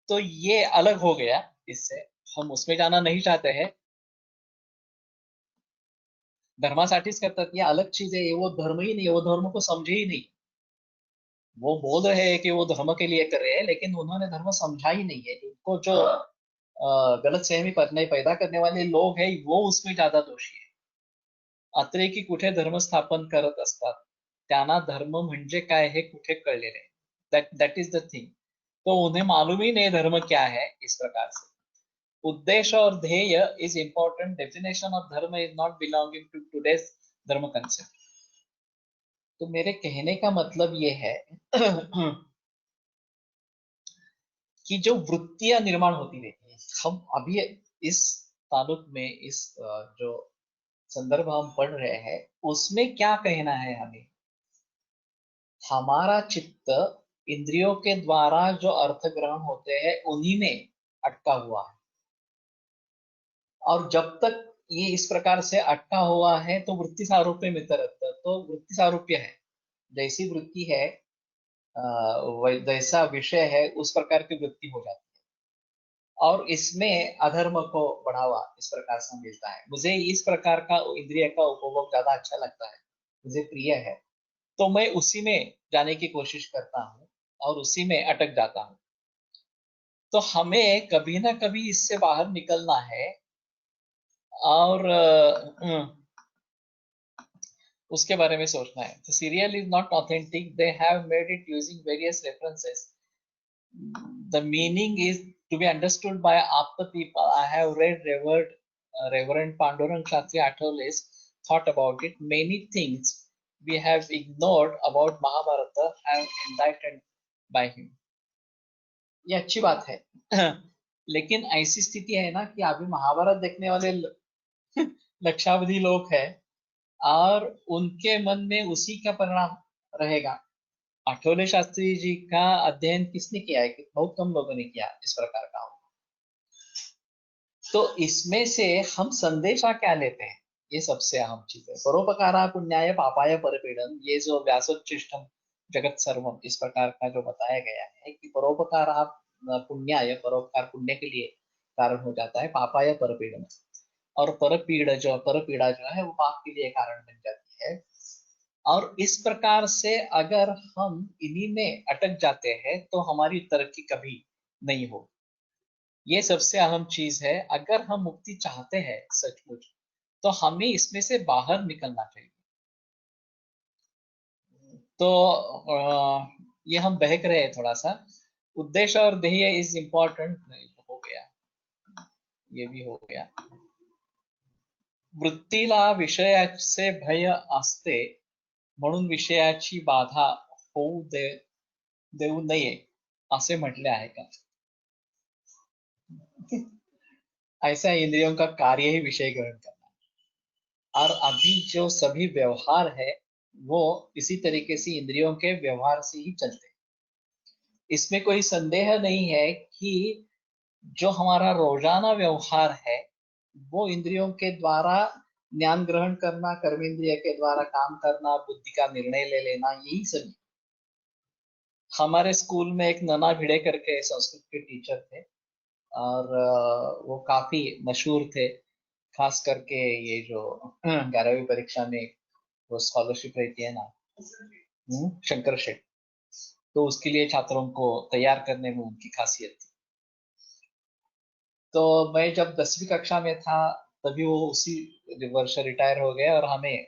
तो ये अलग हो गया, इससे हम उसमें जाना नहीं चाहते हैं। धर्मासाठीच करतात, ये अलग चीज है, ये वो धर्म ही नहीं है, वो धर्म को समझे ही नहीं। वो बोल रहे हैं कि वो धर्म के लिए कर रहे हैं, लेकिन उन्होंने धर्म समझा ही नहीं है। उनको जो गलत सहमी पैदा करने वाले लोग हैं, वो उसमें ज्यादा दोषी है। अतिरेकी कुठे धर्म स्थापन करत असतात, त्यांना धर्म म्हणजे काय हे कुठे कळलेले, दैट इज द थिंग। तो उन्हें मालूम ही नहीं धर्म क्या है इस प्रकार से। उद्देश्य और ध्येय is important, definition of dharma is not belonging to today's dharma concept. तो मेरे कहने का मतलब ये है कि जो वृत्तियां निर्माण होती रहती है, हम अभी इस ताल्लुक में इस जो संदर्भ हम पढ़ रहे हैं, उसमें क्या कहना है हमें। हमारा चित्त इंद्रियों के द्वारा जो अर्थ ग्रहण होते हैं उन्हीं में अटका हुआ है, और जब तक ये इस प्रकार से अटका हुआ है तो वृत्ति सारूप्य में तरत, तो वृत्ति सारूप्य है, जैसी वृत्ति है जैसा विषय है उस प्रकार की वृत्ति हो जाती है, और इसमें अधर्म को बढ़ावा इस प्रकार से मिलता है। मुझे इस प्रकार का इंद्रिय का उपभोग ज्यादा अच्छा लगता है, मुझे प्रिय है, तो मैं उसी में जाने की कोशिश करता हूँ और उसी में अटक जाता हूँ। तो हमें कभी ना कभी इससे बाहर निकलना है, और उसके बारे में सोचना है। The serial is not authentic, they have made it using various references. The meaning is to be understood by apta people. I have read Reverend Pandurang Kshatriya Athole's thought about it. Many things we have ignored about Mahabharata have enlightened by him. ये अच्छी बात है। लेकिन ऐसी स्थिति है ना कि अभी महाभारत देखने वाले लक्षावधि लोग हैं, और उनके मन में उसी का परिणाम रहेगा। आठवले शास्त्री जी का अध्ययन किसने किया है, बहुत कम लोगों ने किया इस प्रकार का। तो इसमें से हम संदेशा क्या लेते हैं, ये सबसे अहम चीज है। परोपकारा पुण्याय पापाय परपीड़न, ये जो व्यासोच्छिष्टम जगत सर्वम इस प्रकार का जो बताया गया है कि परोपकारा पुण्याय, परोपकार पुण्य के लिए कारण हो जाता है, पापाय परपीड़न, और परपीड़ा जो है वो पाप के लिए कारण बन जाती है। और इस प्रकार से अगर हम इन्हीं में अटक जाते हैं तो हमारी तरक्की कभी नहीं हो। ये सबसे अहम चीज है। अगर हम मुक्ति चाहते हैं सचमुच तो हमें इसमें से बाहर निकलना चाहिए। तो ये हम बहक रहे हैं थोड़ा सा। उद्देश्य और ध्येय इज इम्पोर्टेंट, हो गया, ये भी हो गया। वृत्तीला विषयाचे भय असते म्हणून विषयाची बाधा होऊ देऊ नये असे म्हटले आहे का? ऐसा इंद्रियों का कार्य ही विषय ग्रहण करना, और अभी जो सभी व्यवहार है वो इसी तरीके से इंद्रियों के व्यवहार से ही चलते हैं। इसमें कोई संदेह नहीं है कि जो हमारा रोजाना व्यवहार है वो इंद्रियों के द्वारा ज्ञान ग्रहण करना, कर्मेंद्रिय के द्वारा काम करना, बुद्धि का निर्णय ले लेना, यही सभी। हमारे स्कूल में एक नना भिड़े करके संस्कृत के टीचर थे, और वो काफी मशहूर थे, खास करके ये जो 11वीं परीक्षा में वो स्कॉलरशिप रहती है ना, शंकर शेठ, तो उसके लिए छात्रों को तैयार करने में उनकी खासियत थी। तो मैं जब 10वीं कक्षा में था तभी वो उसी वर्ष रिटायर हो गए, और हमें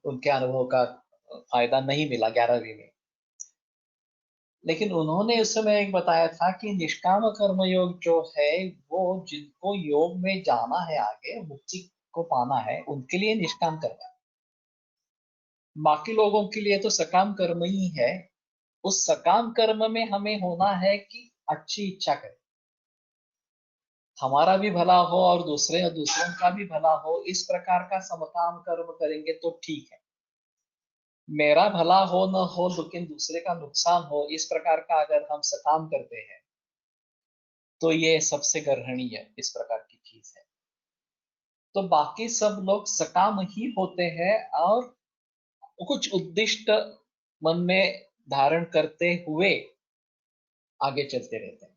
उनके अनुभव का फायदा नहीं मिला 11वीं में। लेकिन उन्होंने उस समय एक बताया था कि निष्काम कर्म योग जो है वो जिनको योग में जाना है, आगे मुक्ति को पाना है, उनके लिए निष्काम कर्म है। बाकी लोगों के लिए तो सकाम कर्म ही है। उस सकाम कर्म में हमें होना है कि अच्छी इच्छा करें, हमारा भी भला हो और दूसरों का भी भला हो, इस प्रकार का समकाम कर्म करेंगे तो ठीक है। मेरा भला हो न हो लेकिन दूसरे का नुकसान हो, इस प्रकार का अगर हम सकाम करते हैं तो ये सबसे गर्हणीय इस प्रकार की चीज है। तो बाकी सब लोग सकाम ही होते हैं और कुछ उद्दिष्ट मन में धारण करते हुए आगे चलते रहते हैं,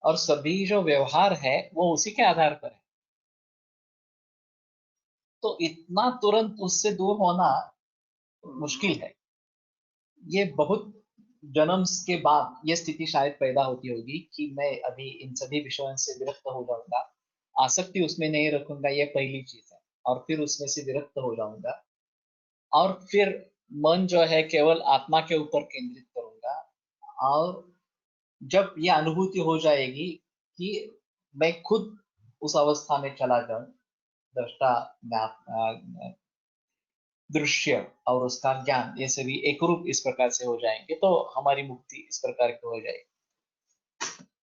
और सभी जो व्यवहार है वो उसी के आधार पर है। तो इतना तुरंत उससे दूर होना मुश्किल है। ये बहुत जन्म के बाद ये स्थिति शायद पैदा होती होगी कि मैं अभी इन सभी विषयों से विरक्त हो जाऊंगा, आसक्ति उसमें नहीं रखूंगा, ये पहली चीज है, और फिर उसमें से विरक्त हो जाऊंगा, और फिर मन जो है केवल आत्मा के ऊपर केंद्रित करूंगा। और जब ये अनुभूति हो जाएगी कि मैं खुद उस अवस्था में चला जाऊं, दृष्टा, दृश्य और उसका ज्ञान, ये सभी एक रूप इस प्रकार से हो जाएंगे, तो हमारी मुक्ति इस प्रकार की हो जाएगी।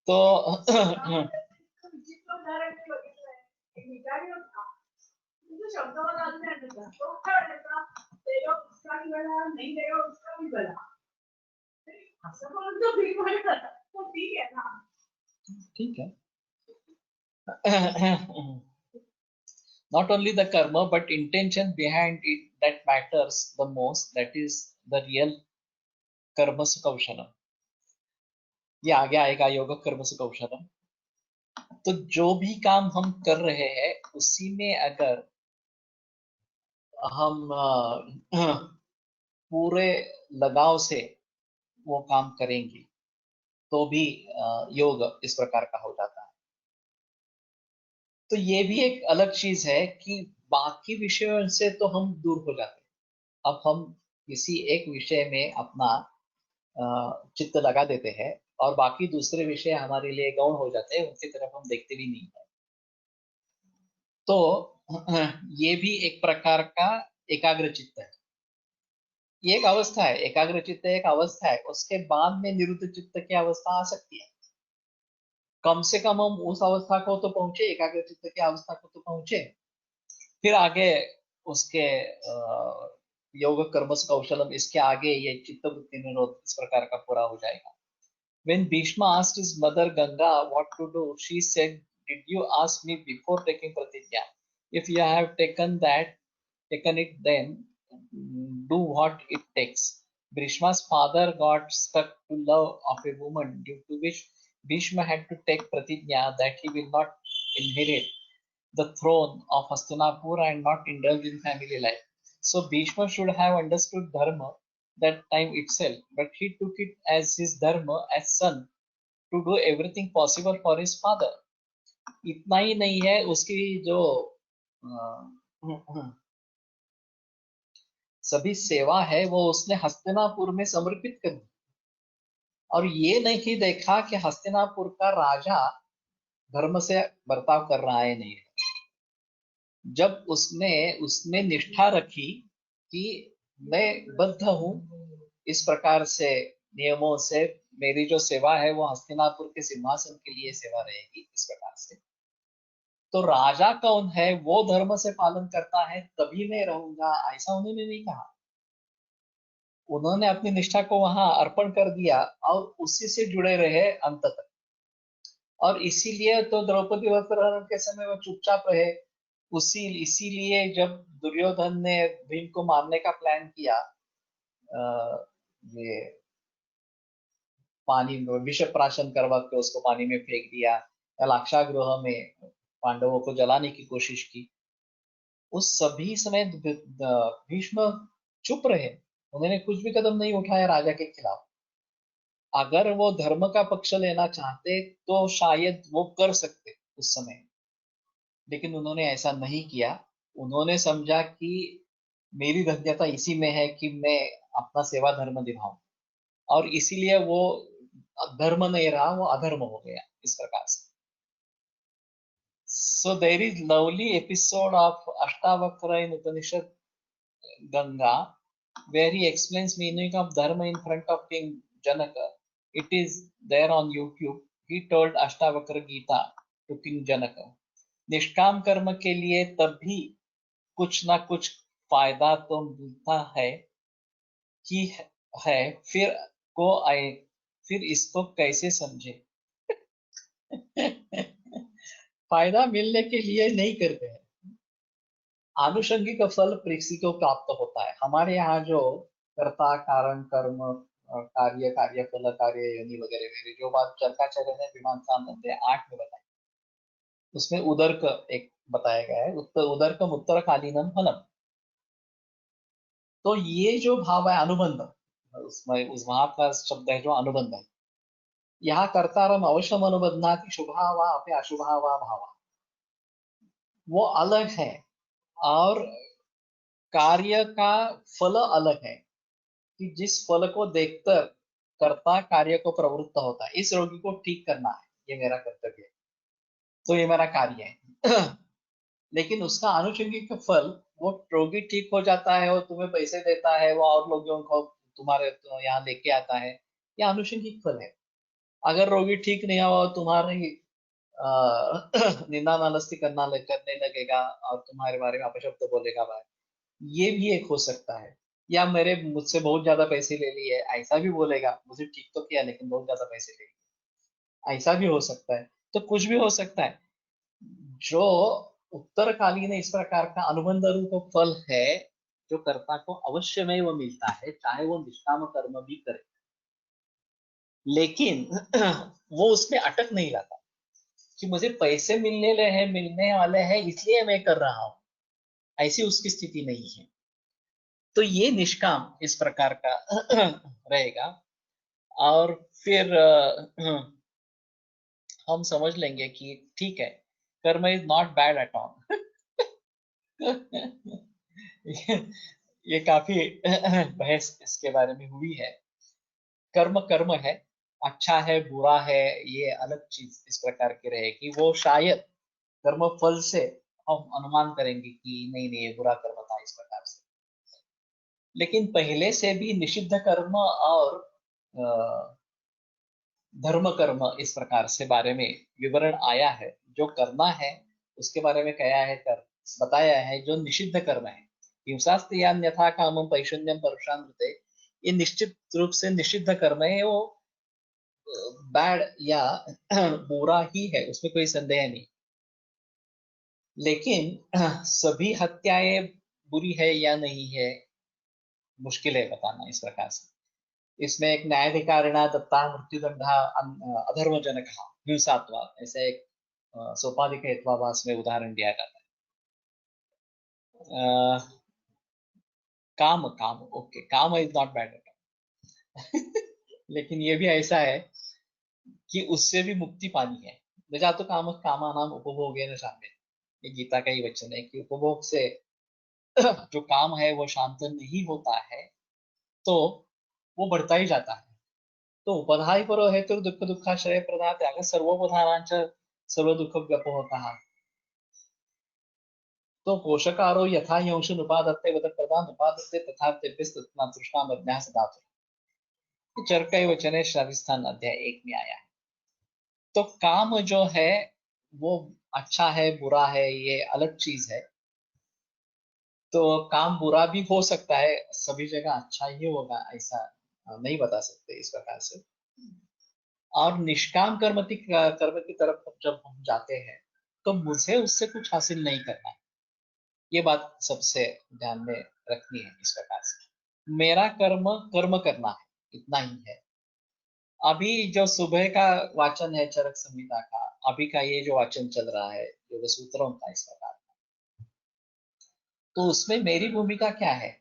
तो उदाहरण बघितलंय, एक भिकारी होता, तो शब्दावर आज्ञा देता, तो काय देता, तेरा उसका भी भला, नहीं देगा उसका भी भला, असं बोलून तो भीक मागत होता, तो ठीक है ना? ठीक है। Not only the karma but intention behind it that matters the most, that is the real कर्मसु कौशलम। ये आगे आएगा योग कर्मसु कौशलम। तो जो भी काम हम कर रहे हैं उसी में अगर हम पूरे लगाव से वो काम करेंगे तो भी योग इस प्रकार का हो जाता है। तो ये भी एक अलग चीज है कि बाकी विषयों से तो हम दूर हो जाते हैं। अब हम किसी एक विषय में अपना चित्त लगा देते हैं और बाकी दूसरे विषय हमारे लिए गौण हो जाते हैं, उनकी तरफ हम देखते भी नहीं है। तो ये भी एक प्रकार का एकाग्र चित्त है। ये एक अवस्था है, एकाग्र चित्त एक अवस्था है, उसके बाद में निरुद्ध चित्त की अवस्था आ सकती है। कम से कम हम उस अवस्था को तो पहुंचे, एकाग्र चित्त की अवस्था को तो पहुंचे, फिर आगे उसके योग कर्मस कौशलम, इसके आगे ये चित्त वृत्ति निरोध इस प्रकार का पूरा हो जाएगा। When Bhishma asked his mother Ganga what to do, she said did you ask me before taking pratijna? If you have taken it, then do what it takes. Bhishma's father got stuck to love of a woman, due to which Bhishma had to take pratijna that he will not inherit the throne of Hastinapur and not indulge in family life. So Bhishma should have understood dharma that time itself, but he took it as his dharma as son to do everything possible for his father. इतना ही नहीं है, उसकी जो सभी सेवा है वो उसने हस्तिनापुर में समर्पित कर दी, और ये नहीं देखा कि हस्तिनापुर का राजा धर्म से बर्ताव कर रहा है नहीं। जब उसने निष्ठा रखी कि मैं बद्ध हूं इस प्रकार से नियमों से, मेरी जो सेवा है वो हस्तिनापुर के सिंहासन के लिए सेवा रहेगी इस प्रकार से, तो राजा कौन है वो धर्म से पालन करता है तभी मैं रहूंगा, ऐसा उन्होंने नहीं कहा। उन्होंने अपनी निष्ठा को वहां अर्पण कर दिया और उसी से जुड़े रहे अंत तक, और इसीलिए तो द्रौपदी वस्त्रहरण के समय वो चुपचाप रहे। इसीलिए जब दुर्योधन ने भीम को मारने का प्लान किया, ये पानी में विष प्राशन करवा के उसको पानी में फेंक दिया, या लाक्षागृह में पांडवों को जलाने की कोशिश की, उस सभी समय भीष्म चुप रहे, उन्होंने कुछ भी कदम नहीं उठाया राजा के खिलाफ। अगर वो धर्म का पक्ष लेना चाहते तो शायद वो कर सकते उस समय, लेकिन उन्होंने ऐसा नहीं किया। उन्होंने समझा कि मेरी धन्यता इसी में है कि मैं अपना सेवा धर्म निभाऊं, और इसीलिए वो धर्म नहीं रहा, वो अधर्म हो गया इस प्रकार से। So there is lovely episode of Ashtavakra in Upanishad Ganga, where he explains meaning of dharma in front of King Janaka. It is there on YouTube. He told Ashtavakra Gita to King Janaka. निष्काम कर्म के लिए तभी कुछ ना कुछ फायदा तो मिलता है कि है, फिर इसको कैसे समझे। फायदा मिलने के लिए नहीं करते हैं, आनुषंगिक फल किसी को प्राप्त होता है। हमारे यहाँ जो कर्ता कारण कर्म कार्य कार्य फल कार्य योनि वगैरह वगैरह जो बात चरकाचार्य ने मीमांसा 8 में बताई, उसमें उदर्क एक बताया गया है, उदर्कम उत्तरकालीनम फलम। तो ये जो भाव है अनुबंध, उसमें उस वहां का शब्द है जो अनुबंध है। यहाँ कर्तारम अवश्यम अनुबंधाति शुभा वा अपे अशुभा वा भावा, वो अलग है, और कार्य का फल अलग है कि जिस फल को देखकर कर्ता कार्य को प्रवृत्त होता है। इस रोगी को ठीक करना है, ये मेरा कर्तव्य है, तो ये मेरा कार्य है। लेकिन उसका आनुषंगिक फल, वो रोगी ठीक हो जाता है, वो तुम्हें पैसे देता है, वो और लोगों को तुम्हारे यहाँ लेके आता है, ये आनुषंगिक फल है। अगर रोगी ठीक नहीं हुआ, तुम्हारी निंदा नालस्ती करने लगेगा और तुम्हारे बारे में अपशब्द बोलेगा भाई, ये भी एक हो सकता है। या मुझसे बहुत ज्यादा पैसे ले लिए, ऐसा भी बोलेगा, मुझे ठीक तो किया लेकिन बहुत ज्यादा पैसे ले लिए, ऐसा भी हो सकता है। तो कुछ भी हो सकता है। जो उत्तरकालीन इस प्रकार का अनुबंध रूप फल है, जो कर्ता को अवश्य में वो मिलता है, चाहे वो निष्काम कर्म भी करे, लेकिन वो उसमें अटक नहीं रहता कि मुझे पैसे मिलने वाले हैं इसलिए मैं कर रहा हूं, ऐसी उसकी स्थिति नहीं है। तो ये निष्काम इस प्रकार का रहेगा, और फिर हम समझ लेंगे कि ठीक है, कर्म is not bad at all. ये काफी बहस इसके बारे में हुई है। कर्म कर्म है, अच्छा है बुरा है ये अलग चीज इस प्रकार की रहेगी। वो शायद कर्म फल से हम अनुमान करेंगे कि नहीं नहीं ये बुरा कर्म था इस प्रकार से, लेकिन पहले से भी निषिद्ध कर्म और धर्म कर्म इस प्रकार से बारे में विवरण आया है। जो करना है उसके बारे में कहा है, बताया है। जो निषिद्ध कर्म है, हिंसास्त्रियान यथा कामम पैशुन्यम परुषान्ते, ये निश्चित रूप से निषिद्ध कर्म है, वो बैड या बुरा ही है, उसमें कोई संदेह नहीं। लेकिन सभी हत्याएं बुरी है या नहीं है, मुश्किल है बताना इस प्रकार से। इसमें एक न्यायाधिकारिणा दत्ता मृत्युदंडा अधर्मजनक हिंसात्वाद, ऐसे एक सोपाधिक हेत्वाभास में उदाहरण दिया जाता है। काम काम ओके, काम इज नॉट बैड लेकिन ये भी ऐसा है कि उससे भी मुक्ति पानी है। निजा तो काम कामानाम उपभोगेन शामिल, ये गीता का ही वचन है कि उपभोग से जो काम है वो शांत नहीं होता है, तो वो बढ़ता ही जाता है। तो उपधाय परो है तो दुःख दुःखाश्रय प्रदाते, अगर सर्वोपधानांच सर्व दुःख व्यप होता है, तो पोषकारो यथा यंश उपादत्ते वद प्रदान उपादत्ते तथा तेभ्यस्तत्ना तृष्णाम अज्ञास दातु, चरक वचने राजस्थान अध्याय 1 में आया है। तो काम जो है वो अच्छा है बुरा है ये अलग चीज है। तो काम बुरा भी हो सकता है, सभी जगह अच्छा ही होगा ऐसा नहीं बता सकते इस प्रकार से। और निष्काम कर्म की तरफ जब हम जाते हैं तो मुझे उससे कुछ हासिल नहीं करना है, ये बात सबसे ध्यान में रखनी है इस प्रकार से। मेरा कर्म कर्म करना है, इतना ही है। अभी जो सुबह का वाचन है चरक संहिता का, अभी का ये जो वाचन चल रहा है योग सूत्रों का इस प्रकार, तो उसमें मेरी भूमिका क्या है?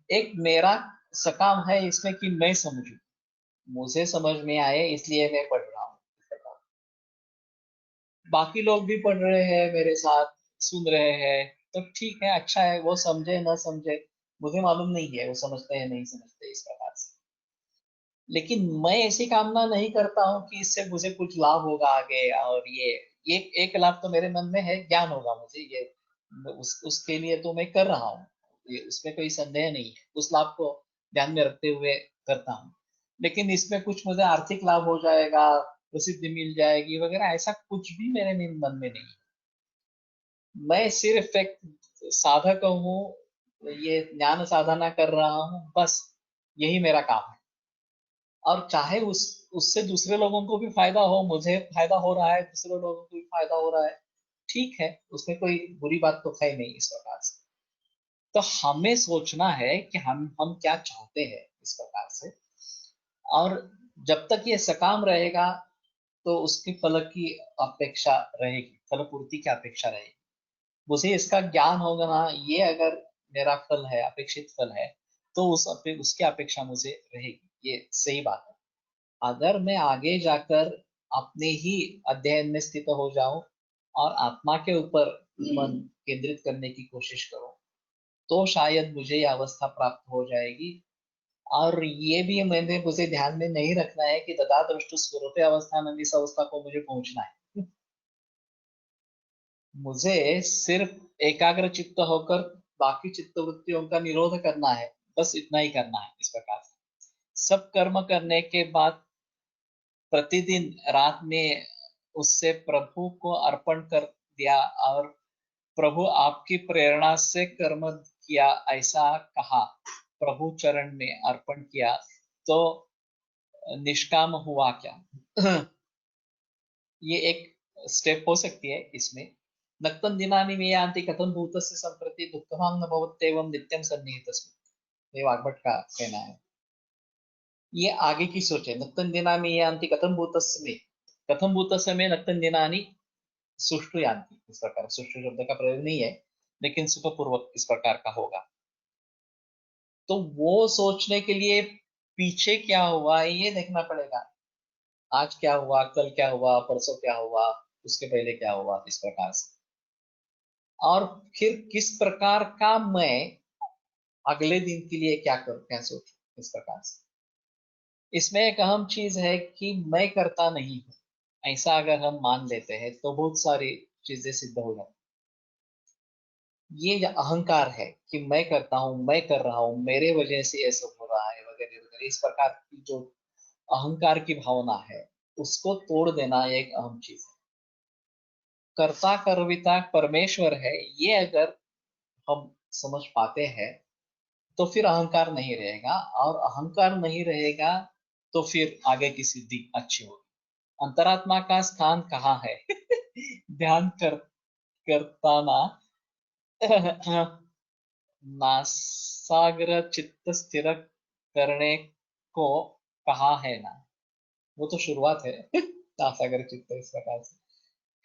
एक मेरा सकाम है इसमें कि मैं समझू, मुझे समझ में आए इसलिए मैं पढ़ रहा हूँ। बाकी लोग भी पढ़ रहे हैं मेरे साथ, सुन रहे हैं, तो ठीक है, अच्छा है, वो समझे ना समझे मुझे मालूम नहीं है, वो समझते हैं नहीं समझते इस प्रकार से। लेकिन मैं ऐसी कामना नहीं करता हूँ कि इससे मुझे कुछ लाभ होगा आगे, और ये एक लाभ तो मेरे मन में है, ज्ञान होगा मुझे ये, उसके लिए तो मैं कर रहा हूँ, ये उसमें कोई संदेह नहीं है, उस लाभ को ध्यान में रखते हुए करता हूँ। लेकिन इसमें कुछ मुझे आर्थिक लाभ हो जाएगा, प्रसिद्धि मिल जाएगी वगैरह, ऐसा कुछ भी मेरे मन में नहीं है। मैं सिर्फ एक साधक हूँ, ये ज्ञान साधना कर रहा हूँ, बस यही मेरा काम है। और चाहे उससे दूसरे लोगों को भी फायदा हो, मुझे फायदा हो रहा है, दूसरे लोगों को भी फायदा हो रहा है, ठीक है, उसमें कोई बुरी बात तो है नहीं इस प्रकार से। तो हमें सोचना है कि हम क्या चाहते हैं इस प्रकार से। और जब तक ये सकाम रहेगा तो उसके फल की अपेक्षा रहेगी, फल पूर्ति की अपेक्षा रहेगी। मुझे इसका ज्ञान होगा ना, ये अगर मेरा फल है, अपेक्षित फल है, तो उसकी अपेक्षा मुझे रहेगी, ये सही बात है। अगर मैं आगे जाकर अपने ही अध्ययन में स्थित हो जाऊं और आत्मा के ऊपर मन केंद्रित करने की कोशिश करूं, तो शायद मुझे यह अवस्था प्राप्त हो जाएगी। और ये भी मुझे ध्यान में नहीं रखना है कि तथा दृष्टि स्वरूप अवस्था में इस अवस्था को मुझे पहुंचना है। मुझे सिर्फ एकाग्र चित्त होकर बाकी चित्त वृत्तियों का निरोध करना है, बस इतना ही करना है इस प्रकार से। सब कर्म करने के बाद प्रतिदिन रात में उससे प्रभु को अर्पण कर दिया, और प्रभु आपकी प्रेरणा से कर्म किया ऐसा कहा, प्रभु चरण में अर्पण किया, तो निष्काम हुआ क्या? ये एक स्टेप हो सकती है इसमें। नक्तं दिनानि मे यान्ति कथं भूतस्य सम्प्रति दुःखभां न भवत्येवं नित्यं सन्निहितस्मिन्, ये वाग्भट का कहना है। ये आगे की सोच है। नक्तं दिनानि यान्ति कथं भूतस्य में, कथं भूतस्य में नक्तं दिनानि सुष्ठु यान्ति, इस प्रकार सुष्ठु शब्द का प्रयोग नहीं है, लेकिन सुखपूर्वक इस प्रकार का होगा। तो वो सोचने के लिए पीछे क्या हुआ ये देखना पड़ेगा। आज क्या हुआ, कल क्या हुआ, परसों क्या हुआ, उसके पहले क्या हुआ, इस प्रकार से। और फिर किस प्रकार का मैं अगले दिन के लिए क्या करूं, क्या सोचूं, इस प्रकार से। इसमें एक अहम चीज है कि मैं करता नहीं हूं, ऐसा अगर हम मान लेते हैं तो बहुत सारी चीजें सिद्ध हो जाती। ये जो अहंकार है कि मैं करता हूँ, मैं कर रहा हूँ, मेरे वजह से ये सब हो रहा है वगैरह वगैरह, इस प्रकार की जो अहंकार की भावना है, उसको तोड़ देना एक अहम चीज है। कर्ता कर्विता परमेश्वर है, ये अगर हम समझ पाते हैं तो फिर अहंकार नहीं रहेगा, और अहंकार नहीं रहेगा तो फिर आगे की सिद्धि अच्छी होगी। अंतरात्मा का स्थान कहाँ है? ध्यान कर करताना नासाग्र चित्त स्थिर करने को कहा है ना। वो तो शुरुआत है नासाग्र चित्त इस प्रकार से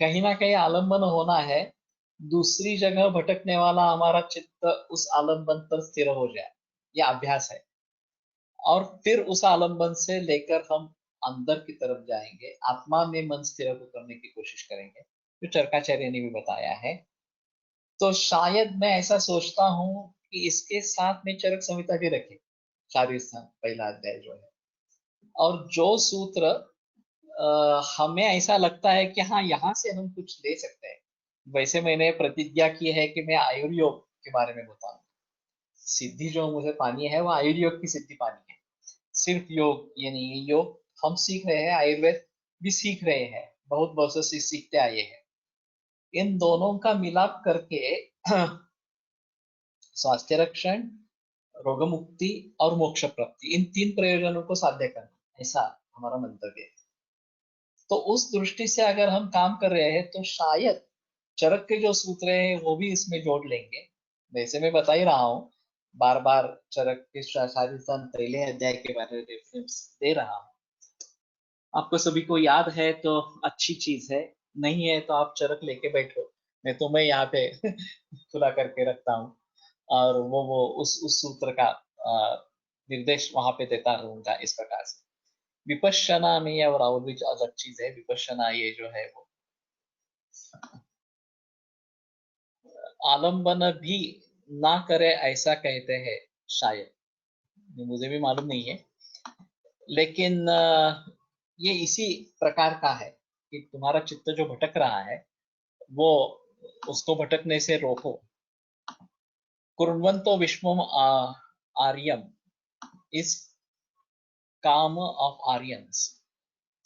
कहीं ना कहीं आलंबन होना है, दूसरी जगह भटकने वाला हमारा चित्त उस आलंबन पर स्थिर हो जाए, यह अभ्यास है। और फिर उस आलंबन से लेकर हम अंदर की तरफ जाएंगे, आत्मा में मन स्थिर करने की कोशिश करेंगे, जो चरकाचार्य ने भी बताया है। तो शायद मैं ऐसा सोचता हूँ कि इसके साथ में चरक संहिता भी रखे, शारीर स्थान पहला अध्याय जो है। और जो सूत्र हमें ऐसा लगता है कि हाँ यहाँ से हम कुछ ले सकते हैं, वैसे मैंने प्रतिज्ञा की है कि मैं आयुर्योग के बारे में बताऊंगा। सिद्धि जो मुझे पानी है वो आयुर्योग की सिद्धि पानी है, सिर्फ योग ये नहीं है। योग हम सीख रहे हैं, आयुर्वेद भी सीख रहे हैं, बहुत वर्षों से सीखते आए हैं। इन दोनों का मिलाप करके स्वास्थ्य रक्षण, रोग मुक्ति और मोक्ष प्राप्ति, इन 3 प्रयोजनों को साध्य करना, ऐसा हमारा मंतव्य है। तो उस दृष्टि से अगर हम काम कर रहे हैं तो शायद चरक के जो सूत्र हैं वो भी इसमें जोड़ लेंगे। वैसे मैं बता ही रहा हूँ, बार बार चरक के शारीर स्थान पहले अध्याय के बारे में रेफरेंस दे रहा हूँ। आपको सभी को याद है तो अच्छी चीज है, नहीं है तो आप चरक लेके बैठो, मैं तो मैं यहाँ पे खुला करके रखता हूँ और वो उस सूत्र का निर्देश वहां पे देता रहूंगा इस प्रकार से। विपश्यना में और भी अलग चीज है, विपश्यना ये जो है वो आलंबन भी ना करे ऐसा कहते हैं शायद, मुझे भी मालूम नहीं है, लेकिन ये इसी प्रकार का है कि तुम्हारा चित्त जो भटक रहा है वो उसको भटकने से रोको। कुर्वन्तो विश्वम आर्यम इज काम ऑफ आर्यंस,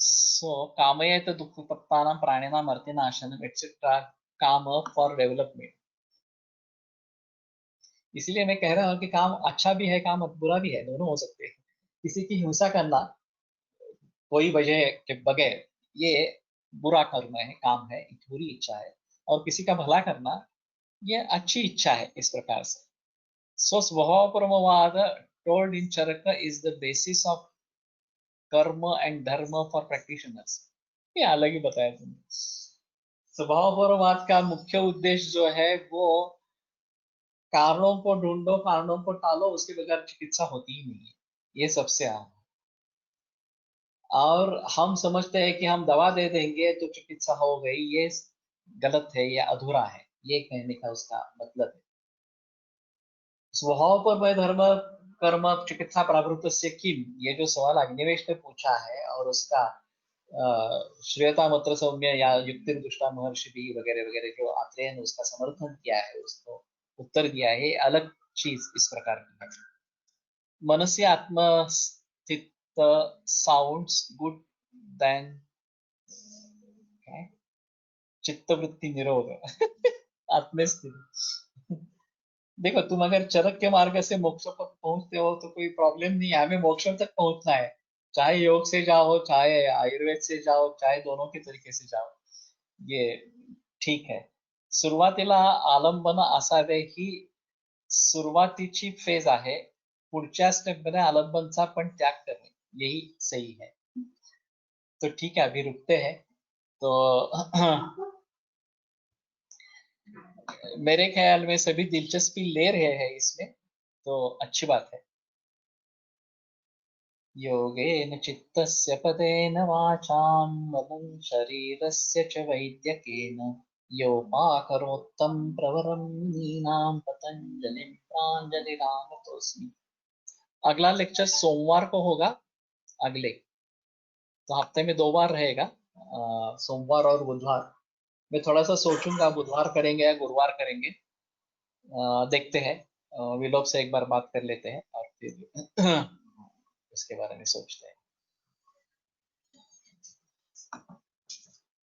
सो कामयेत दुःखतप्तानां प्राणिनां अर्थिनाशनम एटसेट्रा काम फॉर डेवलपमेंट। इसीलिए मैं कह रहा हूँ कि काम अच्छा भी है, काम बुरा भी है, दोनों हो सकते हैं। किसी की हिंसा करना कोई वजह के बगैर ये बुरा कर्म है, काम है, एक बुरी इच्छा है, और किसी का भला करना ये अच्छी इच्छा है इस प्रकार से। सो स्वभाव परमवाद told in Charak is the basis of karma and dharma for practitioners, ये अलग ही बताया तुमने। स्वभाव परमवाद का मुख्य उद्देश्य जो है वो कारणों को ढूंढो, कारणों को टालो, उसके बगैर चिकित्सा होती ही नहीं है, ये सबसे आम। और हम समझते हैं कि हम दवा दे देंगे तो चिकित्सा हो गई, ये गलत है, ये अधूरा है, ये कहने का उसका मतलब है। स्वभाव पर मैं धर्म कर्म चिकित्सा प्रावृत्त से किम, ये जो सवाल अग्निवेश ने पूछा है और उसका श्वेता मत्र सौम्य या युक्ति दुष्टा महर्षि भी वगैरह वगैरह जो आत्रेय ने उसका समर्थन किया है, उसको उत्तर दिया है, अलग चीज इस प्रकार की है। मनस्य आत्मस्थित साउंड्स गुड देन चित्तवृत्ति निरोध आत्मस्थित। देखो तुम अगर चरक के मार्ग से मोक्ष तक पहुंचते हो तो कोई प्रॉब्लम नहीं है, हमें मोक्ष तक पहुंचना है, चाहे योग से जाओ, चाहे आयुर्वेद से जाओ, चाहे दोनों के तरीके से जाओ, ये ठीक है। सुरुवातीला आलंबन असावे ही सुरुवातीची फेज आहे, पुढच्या स्टेप मध्ये आलंबनचा पण त्याग करणे, यही सही है। तो ठीक है, अभी रुकते हैं। तो मेरे ख्याल में सभी दिलचस्पी ले रहे हैं इसमें, तो अच्छी बात है। योगेन चित्तस्य पदेन वाचां मनं शरीरस्य च वैद्यकेन योपाकरोत्तं प्रवरं मुनीनां पतंजलिं प्राञ्जलिरानतोऽस्मि। अगला लेक्चर सोमवार को होगा, अगले तो हफ्ते में 2 बार रहेगा, सोमवार और बुधवार। मैं थोड़ा सा सोचूंगा बुधवार करेंगे या गुरुवार करेंगे, देखते हैं, विलोक से एक बार बात कर लेते हैं और फिर उसके बारे में सोचते हैं।